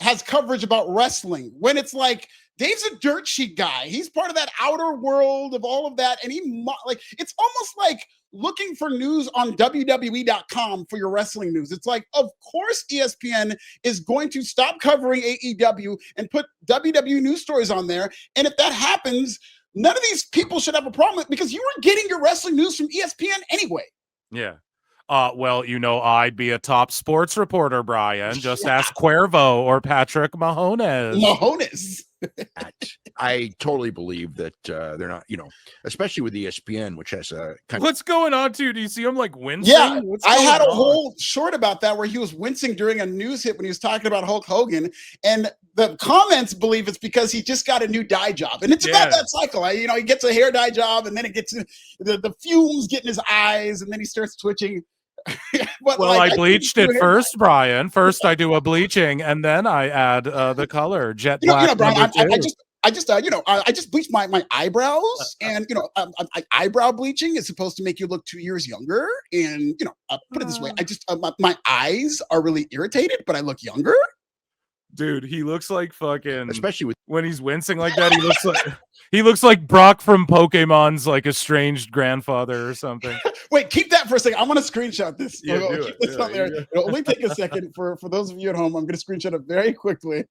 has coverage about wrestling, when it's like, Dave's a dirt sheet guy. He's part of that outer world of all of that. And it's almost like looking for news on WWE.com for your wrestling news. It's like, of course, ESPN is going to stop covering AEW and put WWE news stories on there. And if that happens, none of these people should have a problem with it, because you were getting your wrestling news from ESPN anyway. Yeah. Well, I'd be a top sports reporter, Brian. Just ask Cuervo or Patrick Mahomes. I totally believe that they're not, especially with ESPN, which has a kind What's going on, too? Do you see him like wincing? Yeah, I had a whole short about that where he was wincing during a news hit when he was talking about Hulk Hogan, and the comments believe it's because he just got a new dye job, and it's about that cycle. He gets a hair dye job, and then it gets the fumes get in his eyes, and then he starts twitching. I bleached it first, Brian. First, I do a bleaching, and then I add the color jet black. Brian, I just bleached my eyebrows, and eyebrow bleaching is supposed to make you look 2 years younger. And put it this way, my eyes are really irritated, but I look younger. Dude, he looks like fucking, especially when he's wincing like that. He looks like Brock from Pokemon's like estranged grandfather or something. Wait, keep that for a second. I'm gonna screenshot this. Yeah, keep this on there. It'll only take a second for those of you at home. I'm gonna screenshot it very quickly.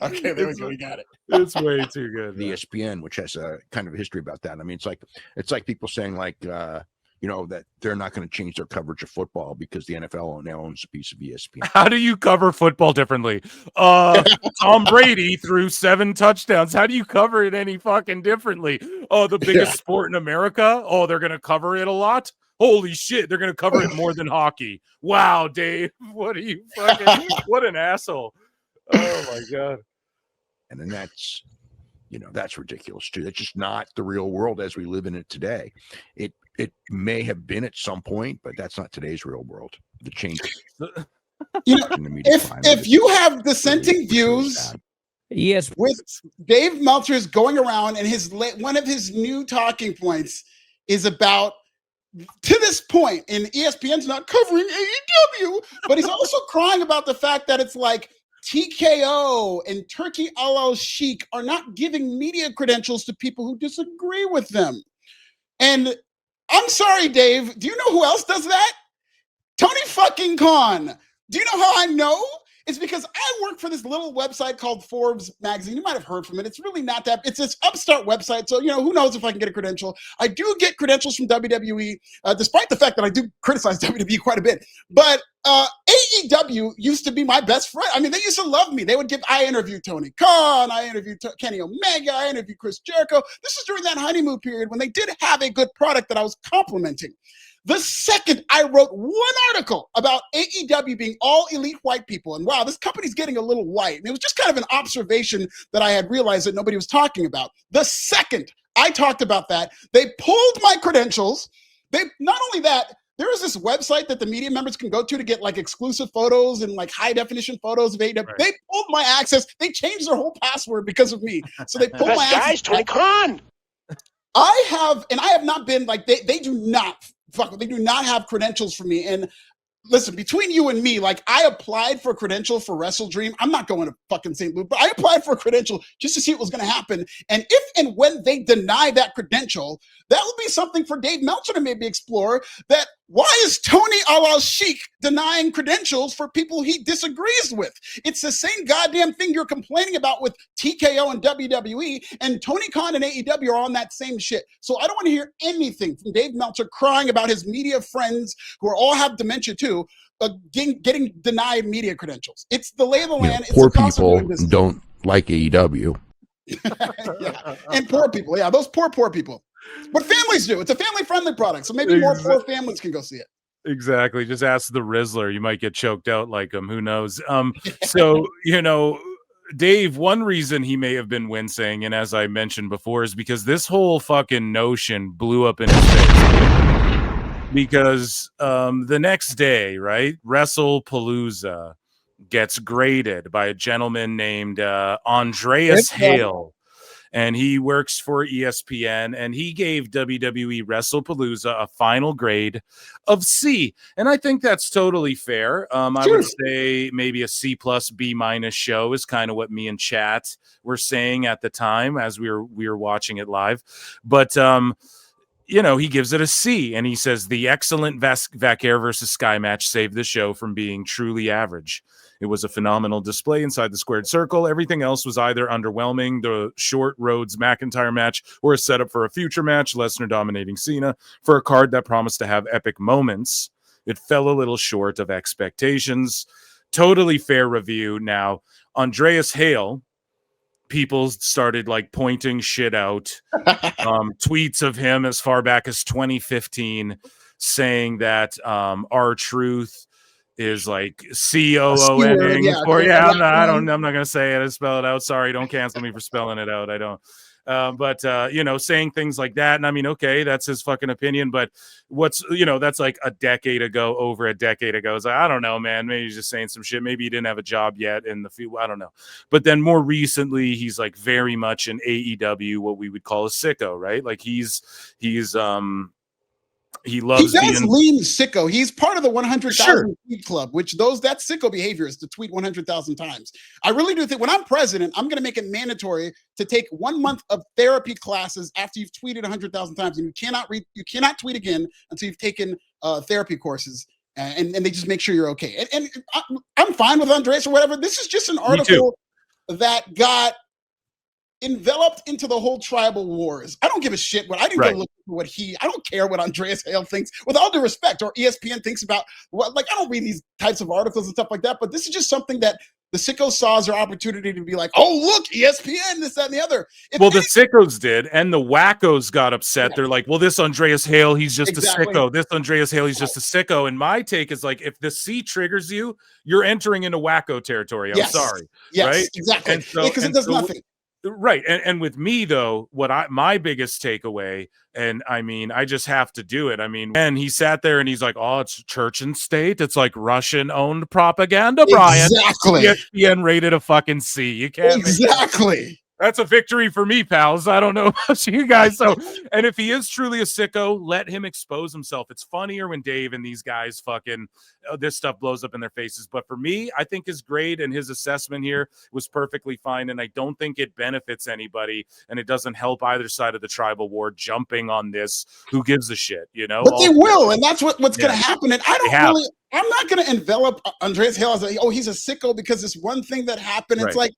Okay, there we go. We got it. It's way too good. The ESPN, which has a kind of a history about that. I mean, it's like people saying that they're not going to change their coverage of football because the NFL now owns a piece of ESPN. How do you cover football differently? Tom Brady threw 7 touchdowns. How do you cover it any fucking differently? Oh, the biggest sport in America? Oh, they're going to cover it a lot? Holy shit, they're going to cover it more than hockey. Wow, Dave. What are you fucking... What an asshole. Oh, my God. And then that's ridiculous, too. That's just not the real world as we live in it today. It may have been at some point, but that's not today's real world. The change. If you have dissenting views, yes, with Dave Meltzer's going around, and one of his new talking points is about, to this point, and ESPN's not covering AEW, but he's also crying about the fact that it's like TKO and Turkey Al Sheikh are not giving media credentials to people who disagree with them. And I'm sorry, Dave. Do you know who else does that? Tony fucking Khan. Do you know how I know? It's because I work for this little website called Forbes magazine. You might have heard from it. It's really not that. It's this upstart website. So, who knows if I can get a credential. I do get credentials from WWE, despite the fact that I do criticize WWE quite a bit. But AEW used to be my best friend. I mean, they used to love me. I interviewed Tony Khan. I interviewed Kenny Omega. I interviewed Chris Jericho. This is during that honeymoon period when they did have a good product that I was complimenting. The second I wrote one article about AEW being all elite white people, and wow, this company's getting a little white. And it was just kind of an observation that I had realized that nobody was talking about. The second I talked about that, they pulled my credentials. Not only that, there is this website that the media members can go to get like exclusive photos and like high definition photos of AEW. Right. They pulled my access. They changed their whole password because of me. So they pulled my access. Guys, Tony Khan. I have not been like, they do not have credentials for me. And listen, between you and me, like I applied for a credential for Wrestle Dream. I'm not going to fucking St. Louis, but I applied for a credential just to see what was going to happen. And if and when they deny that credential, that would be something for Dave Meltzer to maybe explore. That why is Tony Al Sheikh denying credentials for people he disagrees with? It's the same goddamn thing you're complaining about with TKO and WWE, and Tony Khan and AEW are on that same shit. So I don't want to hear anything from Dave Meltzer crying about his media friends who all have dementia too, getting denied media credentials. It's the lay of the land. Poor people don't like AEW. Yeah. And poor people. Yeah, those poor people. But families do. It's a family-friendly product, so maybe more poor families can go see it. Exactly. Just ask the Rizzler. You might get choked out like him. Who knows? So, you know, Dave, one reason he may have been wincing, and as I mentioned before, is because this whole fucking notion blew up in his face. Because the next day, right, WrestlePalooza gets graded by a gentleman named Andreas Hale. And he works for ESPN, and he gave WWE WrestlePalooza a final grade of C. And I think that's totally fair. I would say maybe a C plus B minus show is kind of what me and chat were saying at the time as we were watching it live. But you know, he gives it a C, and he says the excellent Vaquer versus Sky match saved the show from being truly average. It was a phenomenal display inside the squared circle. Everything else was either underwhelming, the short Rhodes McIntyre match, or a setup for a future match, Lesnar dominating Cena, for a card that promised to have epic moments. It fell a little short of expectations. Totally fair review. Now, Andreas Hale, people started like pointing shit out. Tweets of him as far back as 2015 saying that R-Truth is like COONing. I'm not gonna say it. I spell it out. Sorry, don't cancel me for spelling it out. I don't. But you know, saying things like that, and I mean, okay, that's his fucking opinion. But that's like over a decade ago. It's like, I don't know, man. Maybe he's just saying some shit. Maybe he didn't have a job yet in the field. I don't know. But then more recently, he's like very much in AEW, what we would call a sicko, right? Like he loves lean sicko. He's part of the 100,000 tweet club, which that's sicko behavior is to tweet 100,000 times. I really do think when I'm president, I'm going to make it mandatory to take 1 month of therapy classes after you've tweeted 100,000 times, and you cannot tweet again until you've taken therapy courses, and they just make sure you're okay. And I'm fine with Andreas or whatever. This is just an article that got enveloped into the whole tribal wars. I don't give a shit what I didn't go look for I don't care what Andreas Hale thinks, with all due respect, or ESPN thinks about what, like, I don't read these types of articles and stuff like that, but this is just something that the Sickos saw as their opportunity to be like, oh, look, ESPN, this, that, and the other. The Sickos did, and the wackos got upset. They're like, well, this Andreas Hale, he's just a sicko. This Andreas Hale, he's just a sicko. And my take is like, if the C triggers you, you're entering into wacko territory. I'm sorry. Yes, right? Exactly. Because it does nothing. Right. And with me, though, my biggest takeaway, and I mean, I just have to do it. I mean, and he sat there and he's like, oh, it's church and state. It's like Russian owned propaganda, Brian. Exactly. ESPN rated a fucking C. You can't. Exactly. That's a victory for me, pals. I don't know about you guys. So, and if he is truly a sicko, let him expose himself. It's funnier when Dave and these guys fucking this stuff blows up in their faces. But for me, I think his grade and his assessment here was perfectly fine. And I don't think it benefits anybody. And it doesn't help either side of the tribal war jumping on this. Who gives a shit, you know? But they will. And that's what's going to happen. And I'm not going to envelop Andreas Hale as he's a sicko because this one thing that happened. It's like,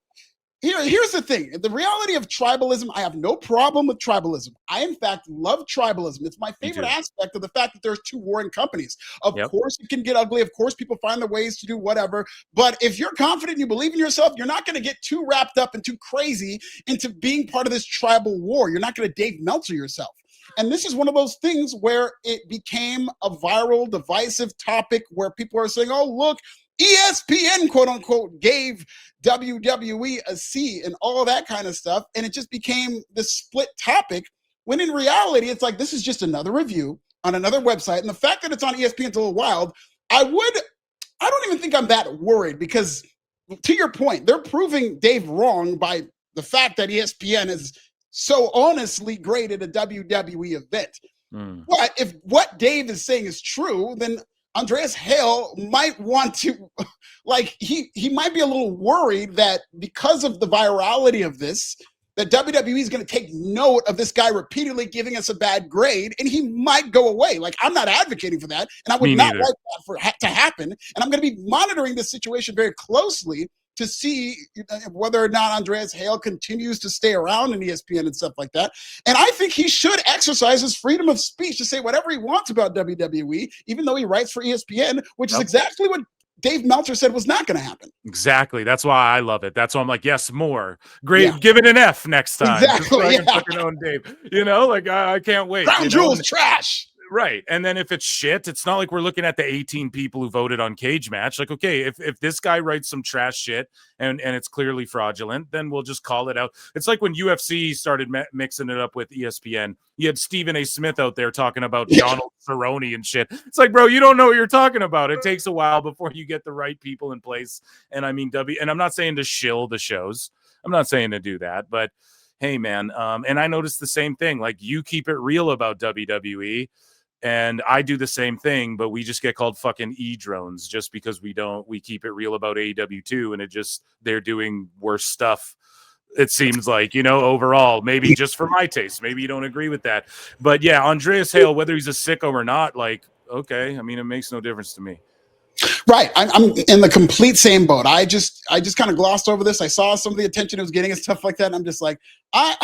here's the thing. The reality of tribalism, I have no problem with tribalism. I, in fact, love tribalism. It's my favorite aspect of the fact that there's two warring companies. Of course, it can get ugly. Of course, people find their ways to do whatever. But if you're confident and you believe in yourself, you're not going to get too wrapped up and too crazy into being part of this tribal war. You're not going to Dave Meltzer yourself. And this is one of those things where it became a viral, divisive topic where people are saying, oh, look, ESPN, quote unquote, gave WWE a C and all that kind of stuff. And it just became this split topic when in reality, it's like, this is just another review on another website. And the fact that it's on ESPN is a little wild. I don't even think I'm that worried because to your point, they're proving Dave wrong by the fact that ESPN is so honestly graded a WWE event. But if what Dave is saying is true, then Andreas Hale might want to, like, he might be a little worried that because of the virality of this, that WWE is going to take note of this guy repeatedly giving us a bad grade, and he might go away. Like, I'm not advocating for that, and I would not like that to happen. And I'm going to be monitoring this situation very closely to see whether or not Andreas Hale continues to stay around in ESPN and stuff like that. And I think he should exercise his freedom of speech to say whatever he wants about WWE, even though he writes for ESPN, which is exactly what Dave Meltzer said was not going to happen. Exactly. That's why I love it. That's why I'm like, yes, more. Great. Yeah. Give it an F next time. Exactly. So I can fucking own Dave. You know, like I can't wait. Crown Jewel's trash. Right. And then if it's shit, it's not like we're looking at the 18 people who voted on Cage Match. Like, okay, if this guy writes some trash shit and it's clearly fraudulent, then we'll just call it out. It's like when UFC started mixing it up with ESPN. You had Stephen A. Smith out there talking about Donald Cerrone and shit. It's like, bro, you don't know what you're talking about. It takes a while before you get the right people in place. And I mean, and I'm not saying to shill the shows. I'm not saying to do that, but hey, man. And I noticed the same thing. Like, you keep it real about WWE. And I do the same thing, but we just get called fucking E-drones just because we keep it real about AEW too. And they're doing worse stuff. It seems like, you know, overall, maybe just for my taste, maybe you don't agree with that, but yeah, Andreas Hale, whether he's a sicko or not, like, okay. I mean, it makes no difference to me. Right. I'm in the complete same boat. I just kind of glossed over this. I saw some of the attention it was getting and stuff like that. And I'm just like, I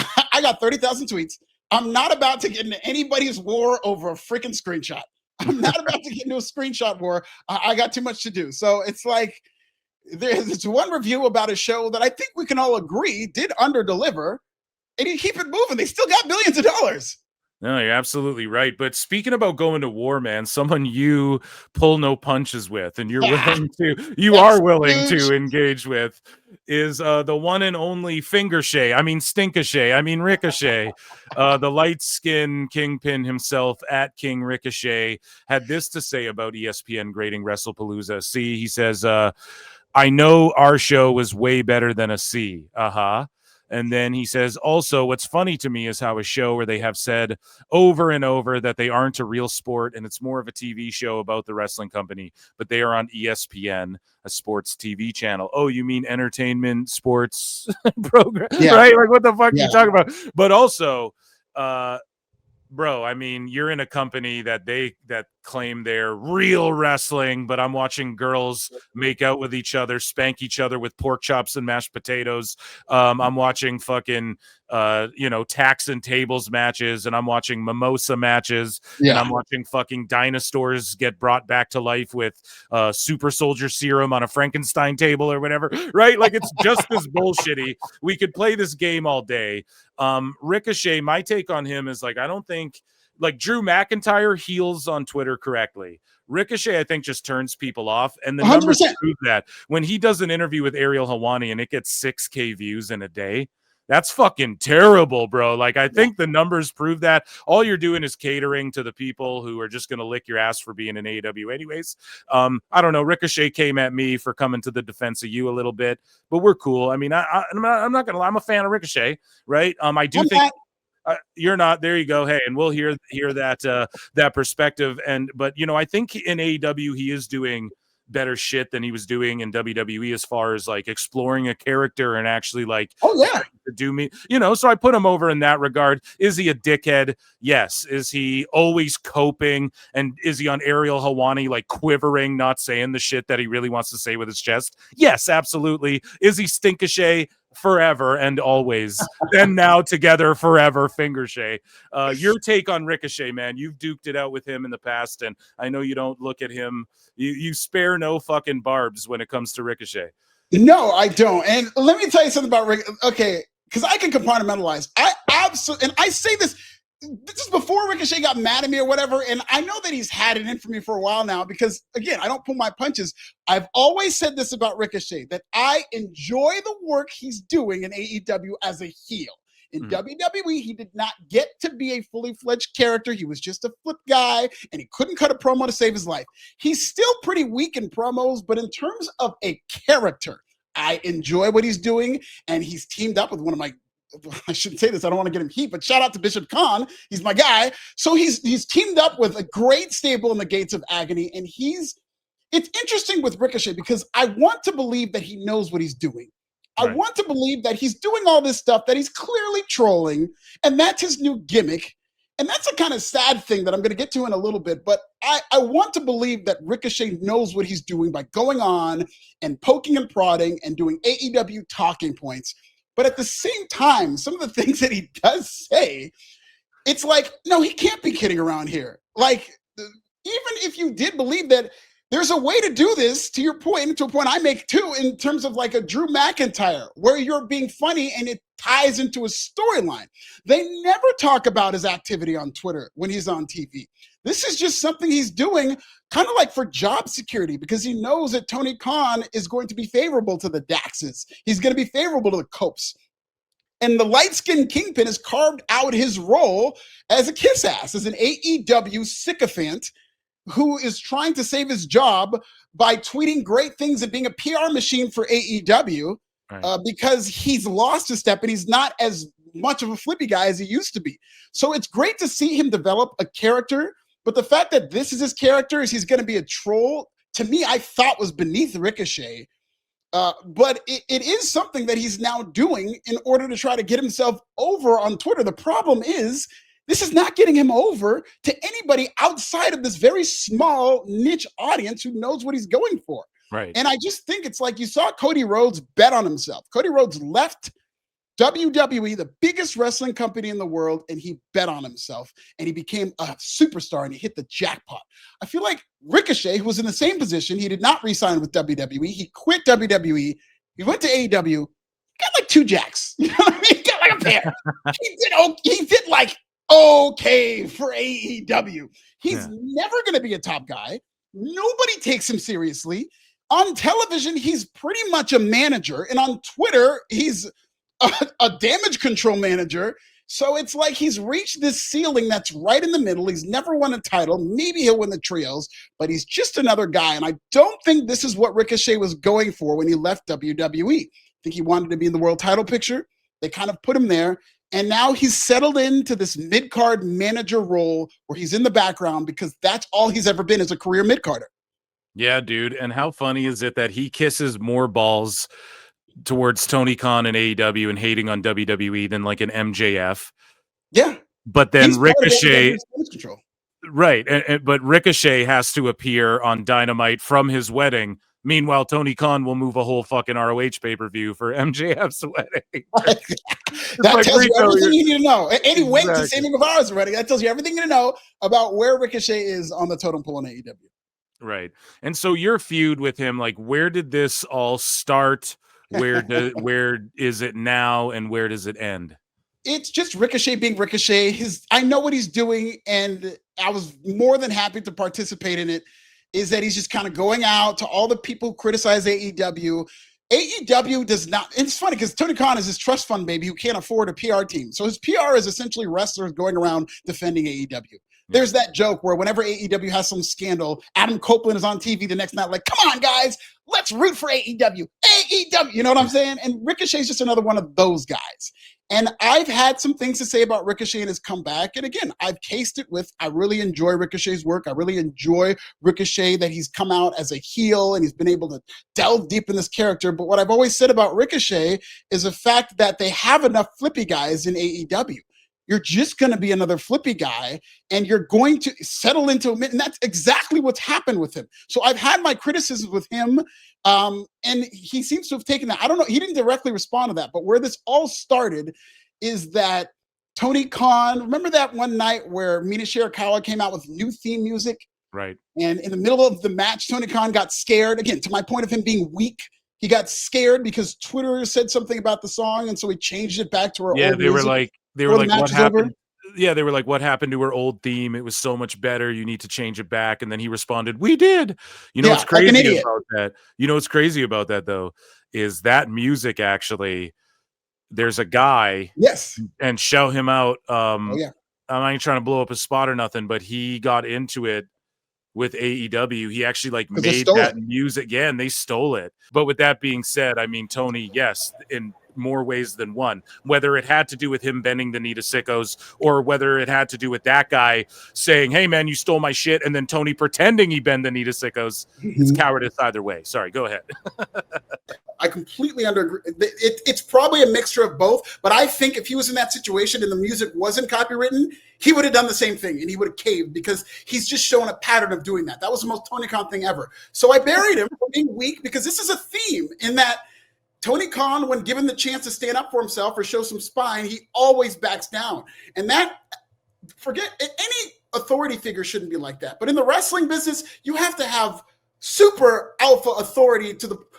got 30,000 tweets. I'm not about to get into anybody's war over a freaking screenshot. I'm not about to get into a screenshot war. I got too much to do. So it's like there's one review about a show that I think we can all agree did underdeliver, and you keep it moving. They still got billions of dollars. No, you're absolutely right. But speaking about going to war, man, someone you pull no punches with and you are willing to engage with is the one and only Ricochet. The light skin kingpin himself at King Ricochet had this to say about ESPN grading WrestlePalooza. See, he says, I know our show was way better than a C. And then he says, also, what's funny to me is how a show where they have said over and over that they aren't a real sport and it's more of a TV show about the wrestling company, but they are on ESPN, a sports TV channel. Oh, you mean entertainment sports program, right? Like, what the fuck are you talking about? But also, bro, I mean, you're in a company that claim they're real wrestling, but I'm watching girls make out with each other, spank each other with pork chops and mashed potatoes. I'm watching fucking, tax and tables matches, and I'm watching mimosa matches, and I'm watching fucking dinosaurs get brought back to life with super soldier serum on a Frankenstein table or whatever, right? Like, it's just as bullshitty. We could play this game all day. Ricochet, my take on him is like, I don't think, like, Drew McIntyre heals on Twitter correctly. Ricochet, I think, just turns people off. And the 100%. Numbers prove that. When he does an interview with Ariel Helwani and it gets 6K views in a day, that's fucking terrible, bro. Like, I think the numbers prove that. All you're doing is catering to the people who are just going to lick your ass for being in AEW anyways. I don't know. Ricochet came at me for coming to the defense of you a little bit, but we're cool. I mean, I'm not going to lie. I'm a fan of Ricochet, right? I do think... you're not. There you go. Hey, and we'll hear that perspective. But I think in AEW he is doing better shit than he was doing in WWE as far as like exploring a character and actually like to do me. So I put him over in that regard. Is he a dickhead? Yes. Is he always coping? And is he on Ariel Helwani like quivering, not saying the shit that he really wants to say with his chest? Yes, absolutely. Is he Stinkashay? Forever and always, and now together forever, Fingershay. Your take on Ricochet, man? You've duked it out with him in the past, and I know you don't look at him. You spare no fucking barbs when it comes to Ricochet. No, I don't. And let me tell you something about okay, because I can compartmentalize. I absolutely, and I say this is before Ricochet got mad at me or whatever, and I know that he's had it in for me for a while now because, again, I don't pull my punches. I've always said this about Ricochet, that I enjoy the work he's doing in AEW as a heel. In WWE, he did not get to be a fully fledged character. He was just a flip guy, and he couldn't cut a promo to save his life. He's still pretty weak in promos, but in terms of a character, I enjoy what he's doing, and he's teamed up with one of my, I shouldn't say this, I don't want to get him heat, but shout out to Bishop Khan. He's my guy. So he's teamed up with a great stable in the Gates of Agony, and it's interesting with Ricochet because I want to believe that he knows what he's doing. I want to believe that he's doing all this stuff, that he's clearly trolling, and that's his new gimmick. And that's a kind of sad thing that I'm going to get to in a little bit, but I want to believe that Ricochet knows what he's doing by going on and poking and prodding and doing AEW talking points. But at the same time, some of the things that he does say, it's like, no, he can't be kidding around here. Like, even if you did believe that there's a way to do this, to your point, and to a point I make too, in terms of like a Drew McIntyre, where you're being funny and it ties into a storyline. They never talk about his activity on Twitter when he's on TV. This is just something he's doing kind of like for job security, because he knows that Tony Khan is going to be favorable to the Daxes. He's going to be favorable to the Copes. And the light-skinned Kingpin has carved out his role as a kiss ass, as an AEW sycophant who is trying to save his job by tweeting great things and being a PR machine for AEW, right, because he's lost a step and he's not as much of a flippy guy as he used to be. So it's great to see him develop a character, but the fact that this is his character, is he's going to be a troll, to me, I thought was beneath Ricochet. But it is something that he's now doing in order to try to get himself over on Twitter. The problem is, this is not getting him over to anybody outside of this very small niche audience who knows what he's going for. Right. And I just think it's like you saw Cody Rhodes bet on himself. Cody Rhodes left WWE, the biggest wrestling company in the world, and he bet on himself and he became a superstar and he hit the jackpot. I feel like Ricochet, who was in the same position, he did not re-sign with WWE. He quit WWE. He went to AEW. He got like 2 jacks. You know what I mean? He got like a pair. He did like okay for AEW. He's never going to be a top guy. Nobody takes him seriously. On television, he's pretty much a manager. And on Twitter, he's a damage control manager. So it's like he's reached this ceiling that's right in the middle. He's never won a title. Maybe he'll win the trios, but he's just another guy. And I don't think this is what Ricochet was going for when he left WWE. I think he wanted to be in the world title picture. They kind of put him there. And now he's settled into this mid-card manager role where he's in the background because that's all he's ever been as a career mid-carder. Yeah, dude. And how funny is it that he kisses more balls towards Tony Khan and AEW and hating on WWE than like an MJF? Yeah. But then he's Ricochet, right. But Ricochet has to appear on Dynamite from his wedding. Meanwhile, Tony Khan will move a whole fucking ROH pay-per-view for MJF's wedding. That tells you everything you need to know. Any wait to Sammy Guevara's wedding, that tells you everything you need to know about where Ricochet is on the totem pole in AEW. Right. And so your feud with him, like, where did this all start? Where is it now, and where does it end? It's just Ricochet being Ricochet. I know what he's doing, and I was more than happy to participate in it. Is that he's just kind of going out to all the people who criticize AEW. AEW does not, and it's funny because Tony Khan is his trust fund baby who can't afford a PR team. So his PR is essentially wrestlers going around defending AEW. There's that joke where whenever AEW has some scandal, Adam Copeland is on TV the next night like, come on, guys, let's root for AEW. AEW, you know what I'm saying? And Ricochet's just another one of those guys. And I've had some things to say about Ricochet and his comeback. And again, I've cased it with, I really enjoy Ricochet's work. I really enjoy Ricochet that he's come out as a heel and he's been able to delve deep in this character. But what I've always said about Ricochet is the fact that they have enough flippy guys in AEW. You're just going to be another flippy guy and you're going to settle into a, and that's exactly what's happened with him. So I've had my criticisms with him. And he seems to have taken that. I don't know. He didn't directly respond to that, but where this all started is that Tony Khan, remember that one night where Mina Shirakawa came out with new theme music? Right. And in the middle of the match, Tony Khan got scared. Again, to my point of him being weak, he got scared because Twitter said something about the song. And so he changed it back to her old they music. were like, what happened? Yeah, they were like, what happened to her old theme? It was so much better. You need to change it back. And then he responded, we did. You know what's crazy about that? You know what's crazy about that, though, is that music actually, there's a guy. Yes. And shout him out. I'm not even trying to blow up his spot or nothing, but he got into it with AEW. He actually like made that music. Yeah, and they stole it. But with that being said, I mean, Tony, yes, in more ways than one, whether it had to do with him bending the knee to Sickos or whether it had to do with that guy saying, hey man, you stole my shit, and then Tony pretending he bent the knee to Sickos. It's cowardice either way. Sorry, go ahead. I completely agree. It's probably a mixture of both, but I think if he was in that situation and the music wasn't copywritten, he would have done the same thing and he would have caved because he's just shown a pattern of doing that. That was the most Tony Khan thing ever. So I buried him for being weak because this is a theme in that Tony Khan, when given the chance to stand up for himself or show some spine, he always backs down. And that, forget, any authority figure shouldn't be like that. But in the wrestling business, you have to have super alpha authority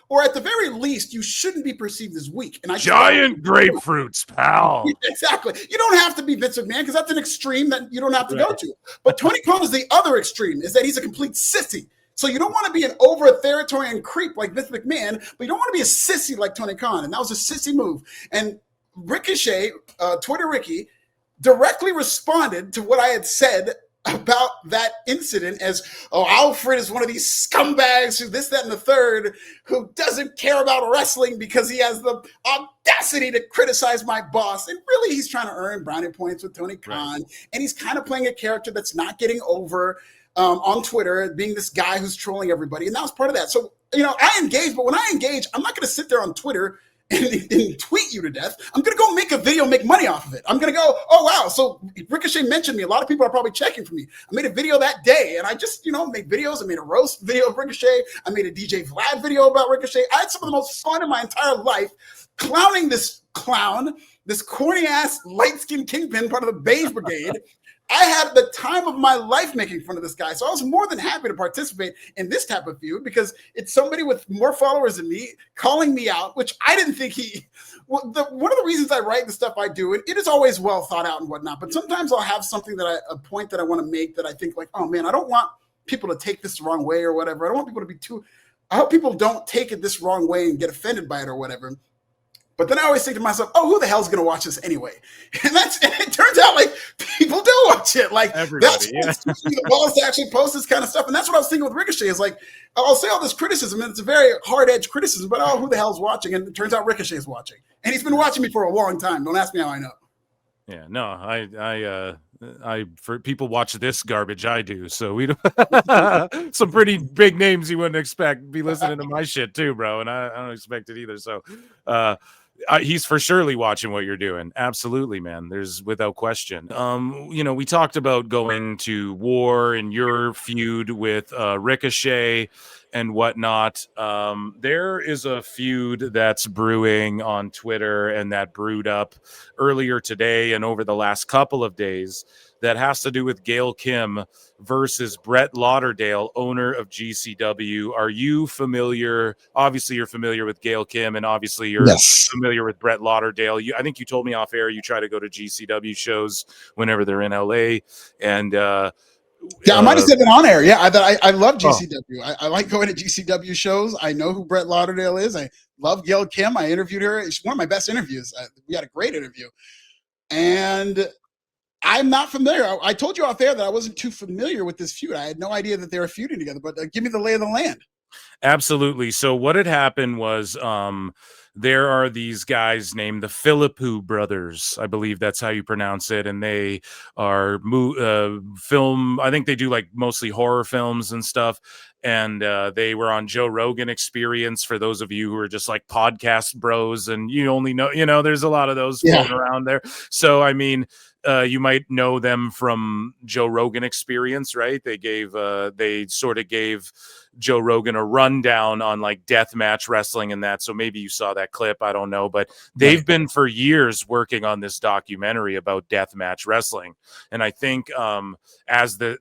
or at the very least, you shouldn't be perceived as weak. And giant grapefruits, pal. Exactly. You don't have to be Vince McMahon because that's an extreme that you don't have to go to. But Tony Khan is the other extreme, is that he's a complete sissy. So you don't want to be an over-authoritarian creep like Vince McMahon, but you don't want to be a sissy like Tony Khan. And that was a sissy move. And Ricochet, Twitter Ricky, directly responded to what I had said about that incident as, Alfred is one of these scumbags who this, that, and the third, who doesn't care about wrestling because he has the audacity to criticize my boss. And really, he's trying to earn brownie points with Tony Khan. And he's kind of playing a character that's not getting over on Twitter, being this guy who's trolling everybody. And that was part of that. So, I engage, but when I engage, I'm not going to sit there on Twitter and tweet you to death. I'm going to go make a video, make money off of it. I'm going to go, oh, wow. So Ricochet mentioned me. A lot of people are probably checking for me. I made a video that day and I just, made videos. I made a roast video of Ricochet. I made a DJ Vlad video about Ricochet. I had some of the most fun in my entire life clowning this clown, this corny ass light-skinned kingpin, part of the Beige Brigade. I had the time of my life making fun of this guy. So I was more than happy to participate in this type of feud because it's somebody with more followers than me calling me out, which I didn't think one of the reasons I write the stuff I do, it is always well thought out and whatnot. But sometimes I'll have something a point that I want to make that I think like, oh man, I don't want people to take this the wrong way or whatever. I don't want people to be I hope people don't take it this wrong way and get offended by it or whatever. But then I always think to myself, who the hell's going to watch this anyway? And it turns out like people do watch it. Like everybody, that's the balls to actually post this kind of stuff. And that's what I was thinking with Ricochet is like, I'll say all this criticism and it's a very hard edge criticism, but who the hell's watching? And it turns out Ricochet is watching. And he's been watching me for a long time. Don't ask me how I know. Yeah, no, I for people watch this garbage I do, so we some pretty big names you wouldn't expect be listening to my shit too, bro, and I don't expect it either. So he's for surely watching what you're doing. Absolutely, man. There's without question. We talked about going to war and your feud with Ricochet and whatnot. There is a feud that's brewing on Twitter and that brewed up earlier today and over the last couple of days that has to do with Gail Kim versus Brett Lauderdale, owner of GCW. Are you familiar? Obviously, you're familiar with Gail Kim, and obviously you're familiar with Brett Lauderdale. I think you told me off air you try to go to GCW shows whenever they're in LA, and I might have said it on air. Yeah, I love GCW. I like going to GCW shows. I know who Brett Lauderdale is. I love Gail Kim. I interviewed her. She's one of my best interviews. We had a great interview, and I'm not familiar. I told you off air that I wasn't too familiar with this feud. I had no idea that they were feuding together, but give me the lay of the land. Absolutely. So what had happened was there are these guys named the Philippou brothers. I believe that's how you pronounce it. And they are film. I think they do like mostly horror films and stuff. And they were on Joe Rogan Experience for those of you who are just like podcast bros and you only know, there's a lot of those floating around there. So, I mean, you might know them from Joe Rogan Experience, right? They sort of gave Joe Rogan a rundown on like deathmatch wrestling and that. So maybe you saw that clip. I don't know, but they've been for years working on this documentary about deathmatch wrestling. And I think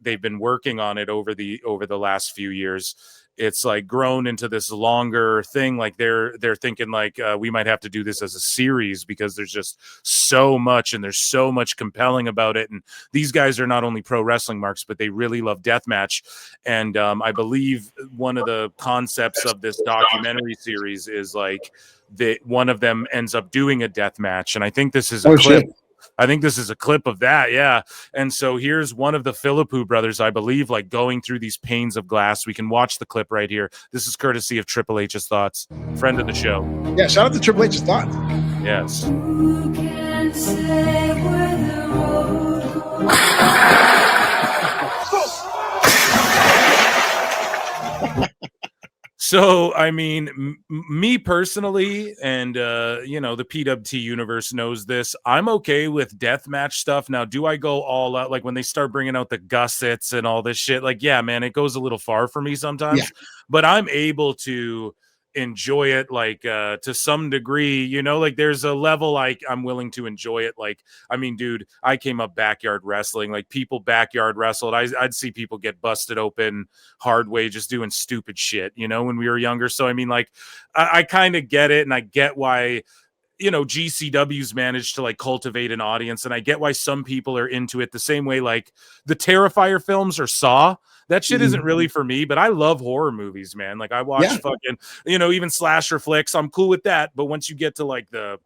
they've been working on it over the last few years, it's like grown into this longer thing. Like they're thinking like we might have to do this as a series because there's just so much and there's so much compelling about it. And these guys are not only pro wrestling marks, but they really love deathmatch. And I believe one of the concepts of this documentary series is like that one of them ends up doing a death match. And I think this is a clip. Shit. I think this is a clip of that. Yeah. And so here's one of the Philippou brothers, I believe, like going through these panes of glass. We can watch the clip right here. This is courtesy of Triple H's Thoughts, friend of the show. Yeah. Shout out to Triple H's Thoughts. Yes. Who can say where the road So, I mean, me personally, and, the PWT universe knows this. I'm okay with deathmatch stuff. Now, do I go all out? Like when they start bringing out the gussets and all this shit, like, yeah, man, it goes a little far for me sometimes. Yeah. But I'm able to enjoy it like to some degree, you know, like there's a level like I'm willing to enjoy it. Like, I mean, dude, I came up backyard wrestling, like people backyard wrestled. I'd see people get busted open hard way just doing stupid shit, you know, when we were younger. So I mean, like I kind of get it, and I get why, you know, GCW's managed to like cultivate an audience, and I get why some people are into it the same way like the Terrifier films or Saw. That shit isn't really for me, but I love horror movies, man. Like I watch fucking, you know, even slasher flicks. I'm cool with that. But once you get to like the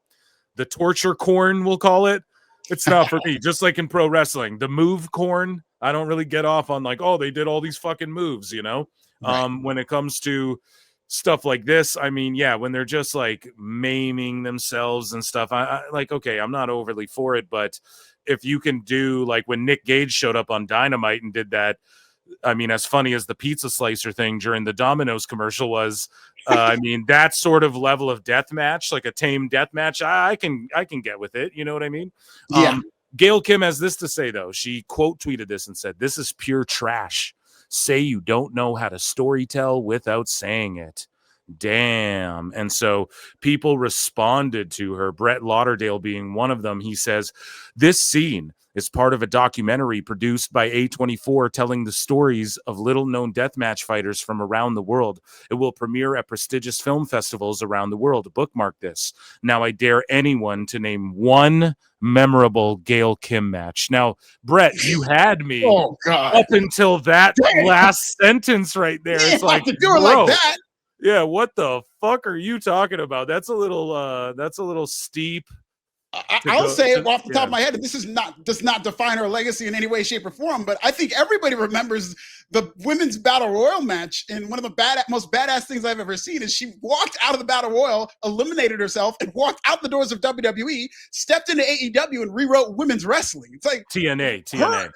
torture corn, we'll call it, it's not for me. Just like in pro wrestling, the move corn, I don't really get off on like, oh, they did all these fucking moves, you know? Right. When it comes to stuff like this, I mean, yeah, when they're just like maiming themselves and stuff, I like, okay, I'm not overly for it, but if you can do like when Nick Gage showed up on Dynamite and did that, I mean, as funny as the pizza slicer thing during the Domino's commercial was, I mean, that sort of level of death match, like a tame death match, I can get with it. You know what I mean? Yeah. Gail Kim has this to say, though. She quote tweeted this and said, "This is pure trash. Say you don't know how to storytell without saying it." Damn. And so people responded to her, Brett Lauderdale being one of them. He says, "This scene is part of a documentary produced by A24 telling the stories of little-known deathmatch fighters from around the world. It will premiere at prestigious film festivals around the world. Bookmark this. Now I dare anyone to name one memorable Gail Kim match." Now, Brett, you had me Oh God. up until that Damn. last sentence right there. You It's like, have to do it bro, like that. yeah, what the fuck are you talking about? That's a little steep. I'll say it off the top of my head. This does not define her legacy in any way, shape, or form. But I think everybody remembers the women's battle royal match. And one of the most badass things I've ever seen is she walked out of the battle royal, eliminated herself, and walked out the doors of WWE, stepped into AEW, and rewrote women's wrestling. It's like TNA.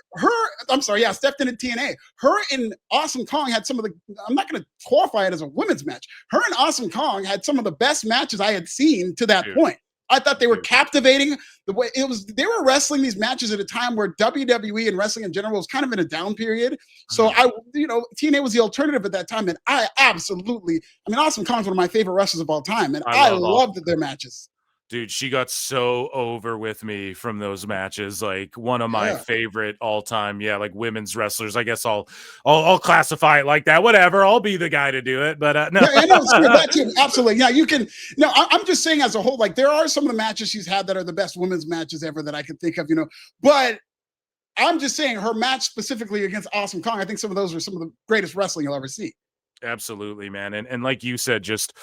I'm sorry, yeah, stepped into TNA. Her and Awesome Kong had some of the. I'm not going to qualify it as a women's match. Her and Awesome Kong had some of the best matches I had seen to that point. I thought they were captivating the way it was. They were wrestling these matches at a time where WWE and wrestling in general was kind of in a down period. So TNA was the alternative at that time. And Awesome Kong's one of my favorite wrestlers of all time. And I loved their matches. Dude, she got so over with me from those matches. Like one of my favorite all time, like women's wrestlers. I guess I'll classify it like that. Whatever, I'll be the guy to do it. But no, that too. Absolutely. Yeah, you can. No, I'm just saying as a whole. Like there are some of the matches she's had that are the best women's matches ever that I can think of. You know, but I'm just saying her match specifically against Awesome Kong. I think some of those are some of the greatest wrestling you'll ever see. Absolutely, man. And like you said, just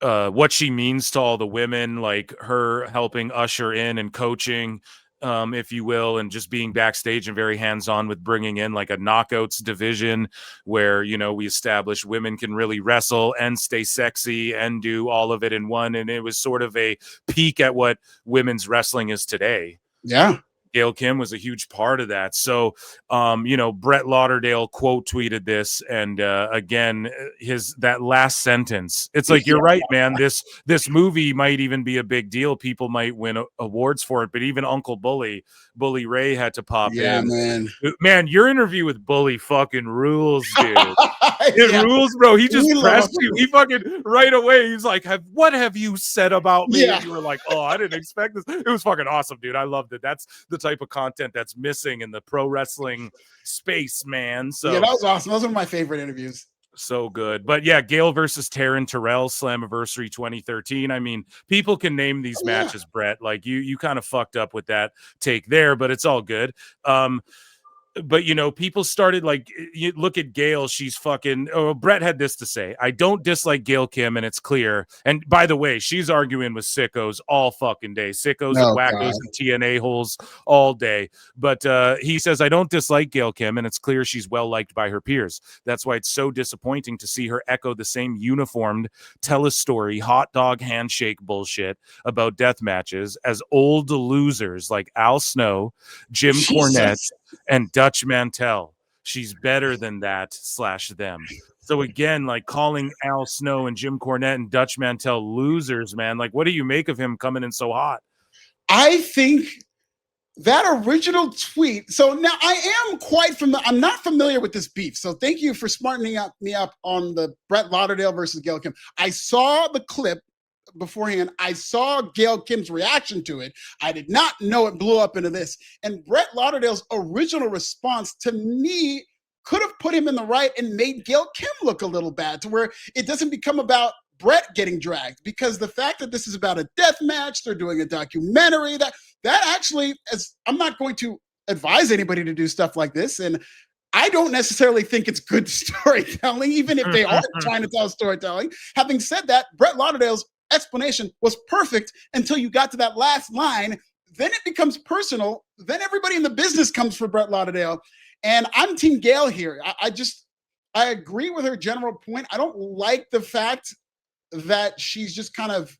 what she means to all the women, like her helping usher in and coaching, if you will, and just being backstage and very hands-on with bringing in like a knockouts division where, you know, we established women can really wrestle and stay sexy and do all of it in one. And it was sort of a peek at what women's wrestling is today. Yeah. Gail Kim was a huge part of that. So, Brett Lauderdale quote tweeted this, and again, that last sentence. It's like you're right, man. This movie might even be a big deal. People might win awards for it, but even Uncle Bully Ray had to pop in. Man, your interview with Bully fucking rules, dude. It rules, bro. He just pressed you. He fucking right away. He's like, "What have you said about me?" And you were like, "Oh, I didn't expect this." It was fucking awesome, dude. I loved it. That's the type of content that's missing in the pro wrestling space, man. So yeah, that was awesome. That was one of my favorite interviews. So good. But yeah, Gail versus Taryn Terrell, Slammiversary 2013. I mean, people can name these matches, Brett. Like you kind of fucked up with that take there, but it's all good. But you know, people started like, you look at Gail, she's fucking. Oh, Brett had this to say: "I don't dislike Gail Kim, and it's clear." And by the way, she's arguing with sickos all fucking day, sickos and wackos and TNA holes all day. But he says, "I don't dislike Gail Kim, and it's clear she's well liked by her peers. That's why it's so disappointing to see her echo the same uniformed, tell a story, hot dog handshake bullshit about death matches as old losers like Al Snow, Jim Cornette, and Dutch Mantell. She's better than that / them." So again, like calling Al Snow and Jim Cornette and Dutch Mantell losers, man. Like, what do you make of him coming in so hot? I think that original tweet. So now I am I'm not familiar with this beef. So thank you for smartening me up on the Brett Lauderdale versus Gail Kim. I saw the clip beforehand. I saw Gail Kim's reaction to it. I did not know it blew up into this. And Brett Lauderdale's original response to me could have put him in the right and made Gail Kim look a little bad, to where it doesn't become about Brett getting dragged, because the fact that this is about a death match, they're doing a documentary, that actually, as I'm not going to advise anybody to do stuff like this, and I don't necessarily think it's good storytelling, even if they are trying to tell storytelling. Having said that, Brett Lauderdale's explanation was perfect until you got to that last line. Then it becomes personal. Then everybody in the business comes for Brett Lauderdale. And I'm Team Gail here. I agree with her general point. I don't like the fact that she's just kind of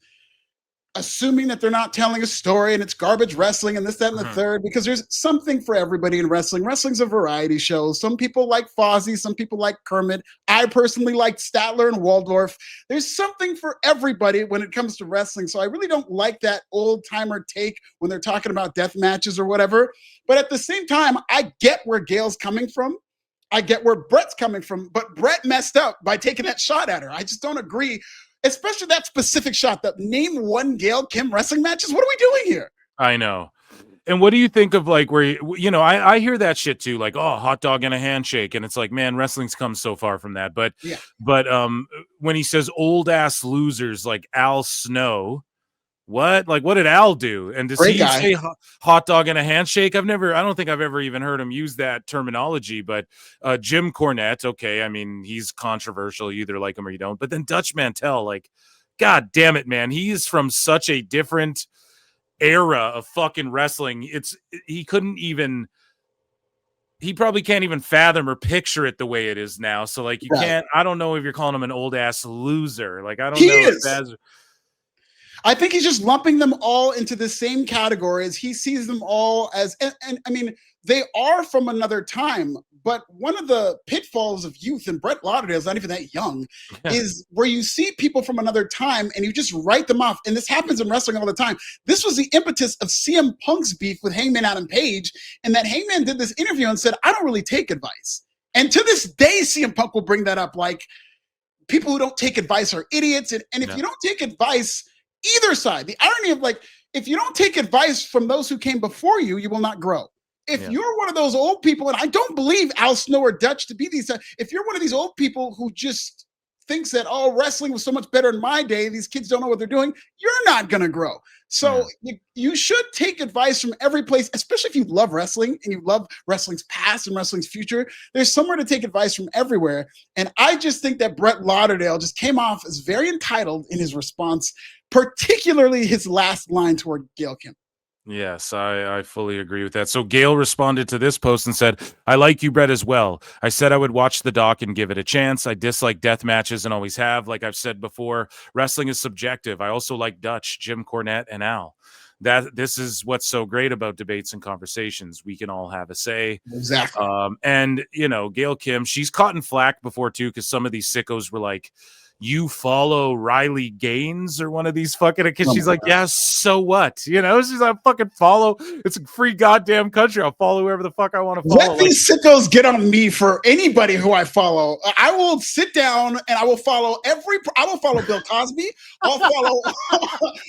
assuming that they're not telling a story and it's garbage wrestling and this, that, and the third, because there's something for everybody in wrestling. Wrestling's a variety show. Some people like Fozzy, some people like Kermit. I personally like Statler and Waldorf. There's something for everybody when it comes to wrestling. So I really don't like that old timer take when they're talking about death matches or whatever. But at the same time, I get where Gail's coming from. I get where Brett's coming from, but Brett messed up by taking that shot at her. I just don't agree, especially that specific shot. That name one Gail Kim wrestling matches. What are we doing here? I know. And what do you think of, like, where, you know, I hear that shit too, like, oh, hot dog and a handshake, and it's like, man, wrestling's come so far from that. But when he says old ass losers like Al Snow, what did Al do? And does he say hot dog and a handshake? I don't think I've ever even heard him use that terminology. But Jim Cornette, okay, I mean, he's controversial. You either like him or you don't. But then Dutch Mantel, like, God damn it, man, he is from such a different era of fucking wrestling. He probably can't even fathom or picture it the way it is now. So, like, you can't. I don't know if you're calling him an old ass loser. Like, I don't know if that's. I think he's just lumping them all into the same categories. He sees them all as, and I mean, they are from another time, but one of the pitfalls of youth, and Brett Lauderdale is not even that young, is where you see people from another time and you just write them off. And this happens in wrestling all the time. This was the impetus of CM Punk's beef with Hangman Adam Page, and that Hangman did this interview and said, I don't really take advice. And to this day, CM Punk will bring that up, like, people who don't take advice are idiots. And if you don't take advice, either side, the irony of, like, if you don't take advice from those who came before you, you will not grow. If you're one of those old people, and I don't believe Al Snow or Dutch to be these, if you're one of these old people who just thinks that, oh, wrestling was so much better in my day, these kids don't know what they're doing, you're not going to grow. So you should take advice from every place, especially if you love wrestling and you love wrestling's past and wrestling's future. There's somewhere to take advice from everywhere. And I just think that Brett Lauderdale just came off as very entitled in his response, particularly his last line toward Gail Kim. Yes, I fully agree with that. So Gail responded to this post and said, I like you, Brett, as well. I said I would watch the doc and give it a chance. I dislike death matches and always have. Like I've said before, wrestling is subjective. I also like Dutch, Jim Cornette, and Al. This is what's so great about debates and conversations. We can all have a say. Exactly. And, you know, Gail Kim, she's caught in flack before, too, because some of these sickos were like, you follow Riley Gaines or one of these fucking kids. She's like, yeah, so what? You know, she's like, fucking follow. It's a free goddamn country. I'll follow whoever the fuck I want to follow. Let these sickos get on me for anybody who I follow. I will sit down and I will follow Bill Cosby. I'll follow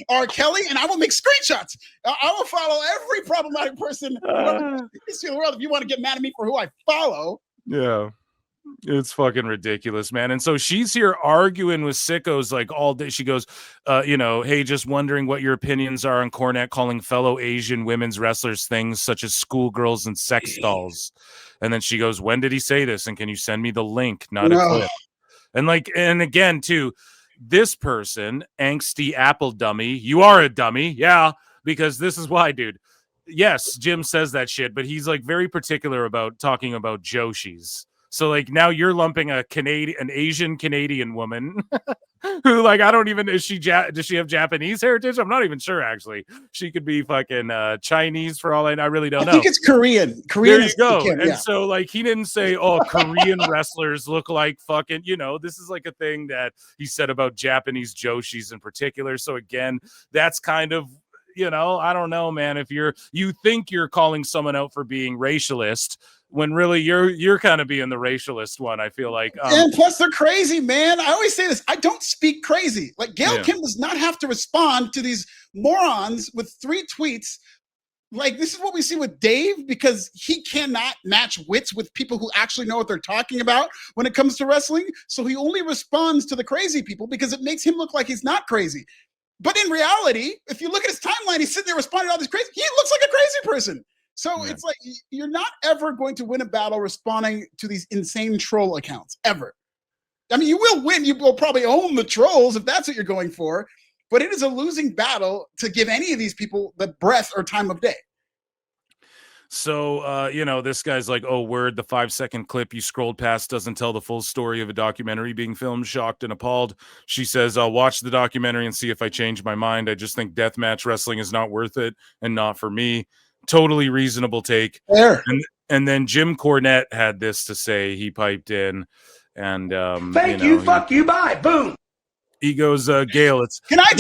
R. Kelly, and I will make screenshots. I will follow every problematic person in the world. If you want to get mad at me for who I follow. Yeah. It's fucking ridiculous, man. And so she's here arguing with sickos like all day. She goes, you know, hey, just wondering what your opinions are on Cornette calling fellow Asian women's wrestlers things such as schoolgirls and sex dolls. And then she goes, when did he say this? And can you send me the link? Not a clip. And like, and again, too, this person, angsty Apple dummy, you are a dummy. Yeah, because this is why, dude. Yes, Jim says that shit, but he's like very particular about talking about Joshis. So like now you're lumping an Asian Canadian woman who, like, I don't even, does she have Japanese heritage? I'm not even sure, actually. She could be fucking Chinese for all I really don't know. I think it's Korean. There you go. And so like he didn't say, oh, Korean wrestlers look like fucking, you know, this is like a thing that he said about Japanese Joshis in particular. So again, that's kind of, you know, I don't know, man. If you think you're calling someone out for being racialist, when really you're kind of being the racialist one, I feel like. And plus they're crazy, man. I always say this. I don't speak crazy. Like Gail Kim does not have to respond to these morons with 3 tweets. Like, this is what we see with Dave, because he cannot match wits with people who actually know what they're talking about when it comes to wrestling. So he only responds to the crazy people because it makes him look like he's not crazy. But in reality, if you look at his timeline, he's sitting there responding to all these crazy. He looks like a crazy person. So it's like, you're not ever going to win a battle responding to these insane troll accounts, ever. I mean, you will win. You will probably own the trolls if that's what you're going for. But it is a losing battle to give any of these people the breath or time of day. So, you know, this guy's like, oh, word, the 5-second clip you scrolled past doesn't tell the full story of a documentary being filmed. Shocked and appalled. She says, I'll watch the documentary and see if I change my mind. I just think deathmatch wrestling is not worth it and not for me. Totally reasonable take. And then Jim Cornette had this to say. He piped in and thank you, fuck you, bye, boom. He goes, Gail, it's can I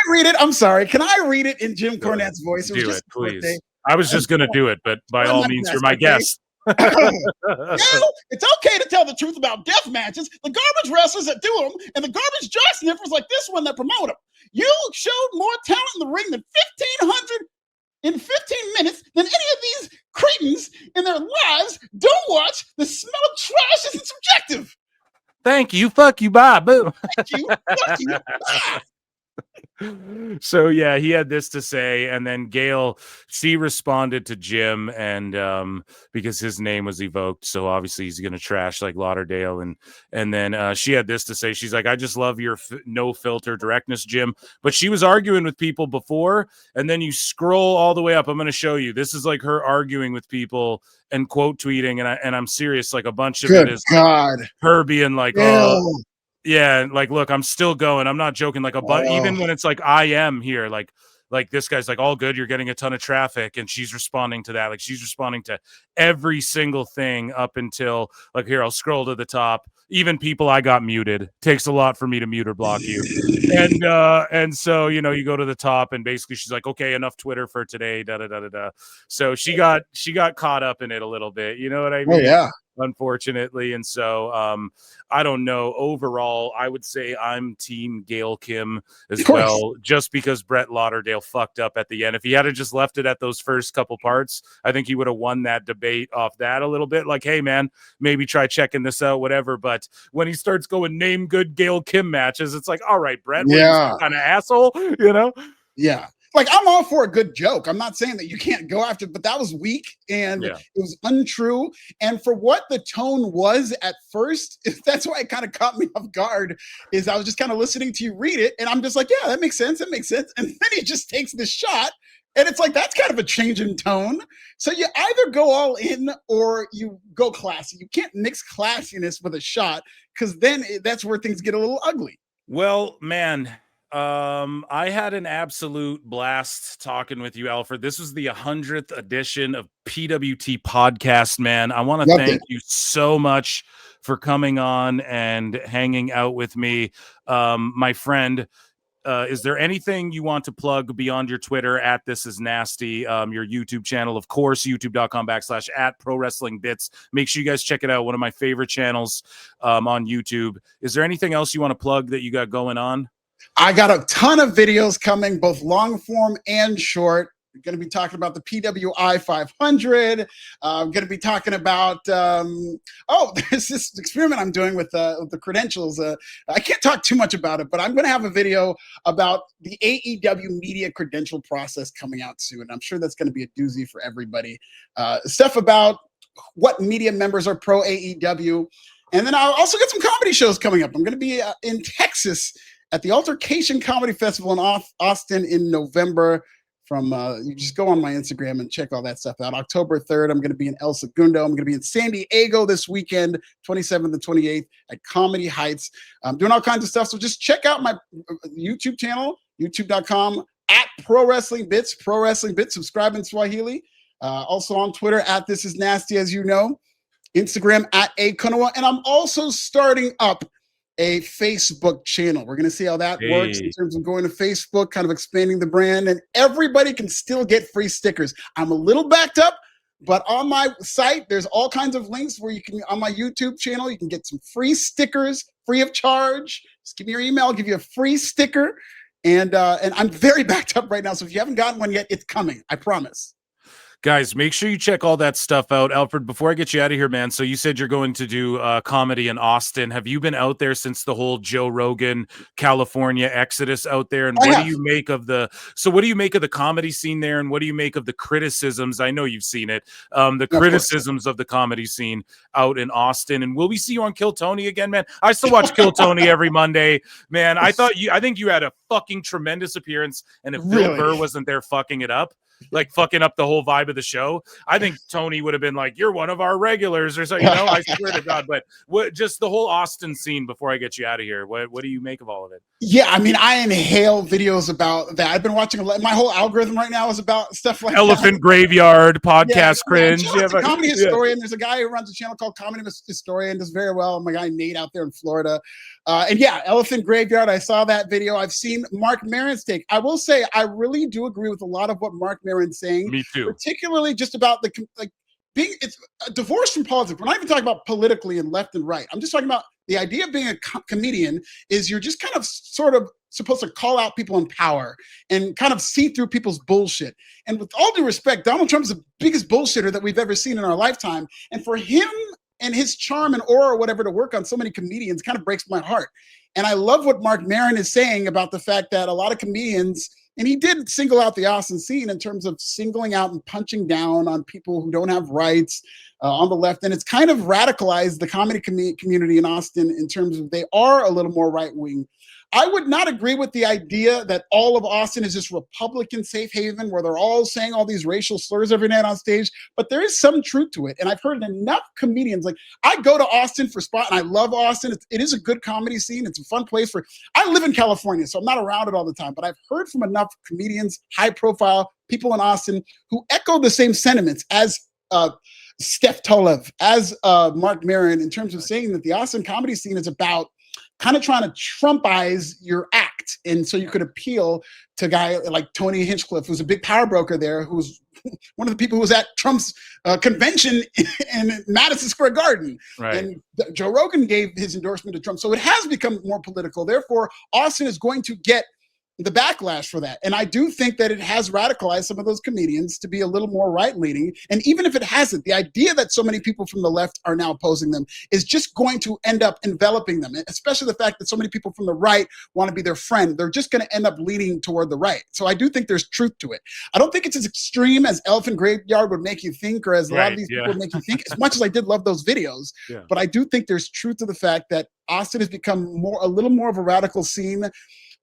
read it? I'm sorry. Can I read it in Jim Cornette's voice? Do it, please. I was just gonna do it, but by all means, you're my guest. Gail, it's okay to tell the truth about death matches. The garbage wrestlers that do them and the garbage jar sniffers like this one that promote them. You showed more talent in the ring than 1,500 in 15 minutes than any of these cretins in their lives. Don't watch. The smell of trash isn't subjective. Thank you. Fuck you. Bye. Boom. Thank you. Fuck you. Bye. So yeah, he had this to say, and then Gail, she responded to Jim, and because his name was evoked, so obviously he's gonna trash like Lauderdale, and then she had this to say. She's like, I just love your no filter directness, Jim. But she was arguing with people before, and then you scroll all the way up. I'm gonna show you. This is like her arguing with people and quote tweeting, and I'm serious. Like a bunch of it is God. Like her being like, oh. Yeah, like, look, I'm still going. I'm not joking. Like even when it's like I am here, like this guy's like, all good. You're getting a ton of traffic, and she's responding to that. Like she's responding to every single thing up until like here. I'll scroll to the top. Even people I got muted. Takes a lot for me to mute or block you. And so you know you go to the top, and basically she's like, okay, enough Twitter for today. Da da da da da. So she got caught up in it a little bit. You know what I mean? Oh yeah. Unfortunately. And so I don't know. Overall, I would say I'm team Gail Kim as well, just because Brett Lauderdale fucked up at the end. If he had just left it at those first couple parts, I think he would have won that debate off that a little bit. Like, hey man, maybe try checking this out, whatever. But when he starts going name good Gail Kim matches, it's like, all right, Brett, what kind of asshole, you know? Yeah. Like, I'm all for a good joke. I'm not saying that you can't go after, but that was weak and it was untrue. And for what the tone was at first, that's why it kind of caught me off guard, is I was just kind of listening to you read it. And I'm just like, yeah, that makes sense. That makes sense. And then he just takes this shot. And it's like, that's kind of a change in tone. So you either go all in or you go classy. You can't mix classiness with a shot, because then that's where things get a little ugly. Well, man, I had an absolute blast talking with you, Alfred. This was the 100th edition of PWT Podcast, man. I want to thank you so much for coming on and hanging out with me. My friend, is there anything you want to plug beyond your Twitter at This Is Nasty, your YouTube channel, of course, youtube.com/@ProWrestlingBits. Make sure you guys check it out. One of my favorite channels on YouTube. Is there anything else you want to plug that you got going on? I got a ton of videos coming, both long form and short. We're going to be talking about the PWI 500. I'm going to be talking about, there's this experiment I'm doing with the credentials. I can't talk too much about it, but I'm going to have a video about the AEW media credential process coming out soon. I'm sure that's going to be a doozy for everybody. Stuff about what media members are pro AEW. And then I'll also get some comedy shows coming up. I'm going to be in Texas at the Altercation Comedy Festival in Austin in November. You just go on my Instagram and check all that stuff out. October 3rd, I'm going to be in El Segundo. I'm going to be in San Diego this weekend, 27th and 28th at Comedy Heights. I'm doing all kinds of stuff. So just check out my YouTube channel, youtube.com/ProWrestlingBits, Pro Wrestling Bits. Subscribe in Swahili. Also on Twitter @This Is Nasty, as you know. Instagram @Konuwa. And I'm also starting up a Facebook channel. We're going to see how that works in terms of going to Facebook, kind of expanding the brand, and everybody can still get free stickers. I'm a little backed up, but on my site, there's all kinds of links where you can, on my YouTube channel, you can get some free stickers, free of charge. Just give me your email, I'll give you a free sticker. And I'm very backed up right now. So if you haven't gotten one yet, it's coming. I promise. Guys, make sure you check all that stuff out. Alfred, before I get you out of here, man, so you said you're going to do comedy in Austin. Have you been out there since the whole Joe Rogan, California exodus out there? And what do you make of the comedy scene there? And what do you make of the criticisms? I know you've seen it. The criticisms of the comedy scene out in Austin. And will we see you on Kill Tony again, man? I still watch Kill Tony every Monday, man. I think you had a fucking tremendous appearance. And if Bill Burr wasn't there fucking it up, like fucking up the whole vibe of the show, I think Tony would have been like, "You're one of our regulars," or something. You know, I swear to God. But what, just the whole Austin scene before I get you out of here. What do you make of all of it? Yeah, I mean, I inhale videos about that. I've been watching my whole algorithm right now is about stuff like Elephant Graveyard, podcast cringe. Comedy Historian. There's a guy who runs a channel called Comedy Historian, does very well. My guy Nate out there in Florida. And yeah, Elephant Graveyard. I saw that video. I've seen Mark Maron's take. I will say I really do agree with a lot of what Mark Maron's saying. Me too. Particularly just about it's a divorce from politics. We're not even talking about politically and left and right. I'm just talking about the idea of being a comedian is you're just kind of sort of supposed to call out people in power and kind of see through people's bullshit. And with all due respect, Donald Trump's the biggest bullshitter that we've ever seen in our lifetime. And for him and his charm and aura or whatever to work on so many comedians kind of breaks my heart. And I love what Mark Maron is saying about the fact that a lot of comedians, and he did single out the Austin scene in terms of singling out and punching down on people who don't have rights on the left. And it's kind of radicalized the comedy community in Austin in terms of they are a little more right-wing. I would not agree with the idea that all of Austin is this Republican safe haven where they're all saying all these racial slurs every night on stage, but there is some truth to it. And I've heard enough comedians, like I go to Austin for spot and I love Austin. It is a good comedy scene. It's a fun place I live in California, so I'm not around it all the time, but I've heard from enough comedians, high profile people in Austin who echo the same sentiments as Steph Tolev, as Mark Maron, in terms of saying that the Austin comedy scene is about kind of trying to Trumpize your act. And so you could appeal to a guy like Tony Hinchcliffe, who's a big power broker there, who's one of the people who was at Trump's convention in Madison Square Garden. Right. And Joe Rogan gave his endorsement to Trump. So it has become more political. Therefore, Austin is going to get the backlash for that. And I do think that it has radicalized some of those comedians to be a little more right-leaning. And even if it hasn't, the idea that so many people from the left are now opposing them is just going to end up enveloping them, especially the fact that so many people from the right want to be their friend. They're just going to end up leaning toward the right. So I do think there's truth to it. I don't think it's as extreme as Elephant Graveyard would make you think, or as a lot of these people would make you think, as much as I did love those videos. Yeah. But I do think there's truth to the fact that Austin has become a little more of a radical scene.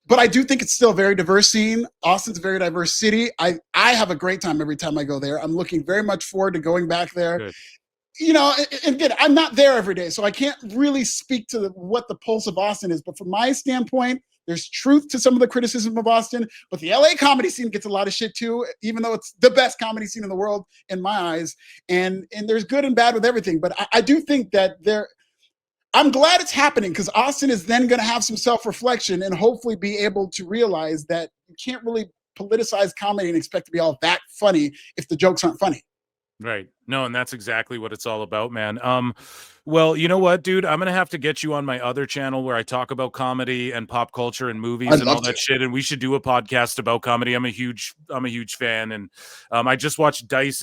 But I do think it's still a very diverse scene. Austin's a very diverse city. I have a great time every time I go there. I'm looking very much forward to going back there. Good. You know, and again, I'm not there every day, so I can't really speak to what the pulse of Austin is. But from my standpoint, there's truth to some of the criticism of Austin. But the LA comedy scene gets a lot of shit too, even though it's the best comedy scene in the world in my eyes. And there's good and bad with everything. But I do think that I'm glad it's happening because Austin is then going to have some self-reflection and hopefully be able to realize that you can't really politicize comedy and expect to be all that funny if the jokes aren't funny. Right. No, and that's exactly what it's all about, man. Well, you know what, dude? I'm gonna have to get you on my other channel where I talk about comedy and pop culture and movies and all that shit. And we should do a podcast about comedy. I'm a huge fan, and I just watched Dice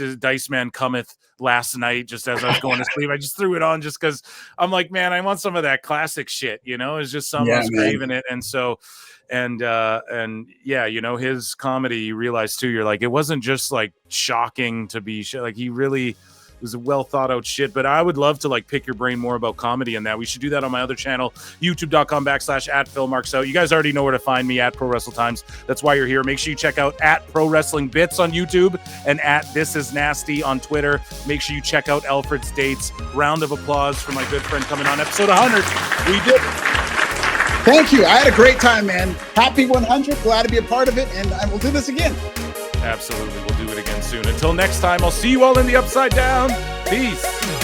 Man Cometh last night just as I was going to sleep. I just threw it on just because I'm like, man, I want some of that classic shit. You know, it's just some of us craving it, and so. And yeah, you know, his comedy, you realize too, you're like, it wasn't just like shocking to be like, he really was a well thought out shit. But I would love to like pick your brain more about comedy and that. We should do that on my other channel, youtube.com/@PhilMarksOut. You guys already know where to find me at Pro Wrestle Times. That's why you're here. Make sure you check out at Pro Wrestling Bits on YouTube and at This Is Nasty on Twitter. Make sure you check out Alfred's dates. Round of applause for my good friend coming on episode 100. We did it. Thank you. I had a great time, man. Happy 100. Glad to be a part of it. And I will do this again. Absolutely. We'll do it again soon. Until next time, I'll see you all in the Upside Down. Peace.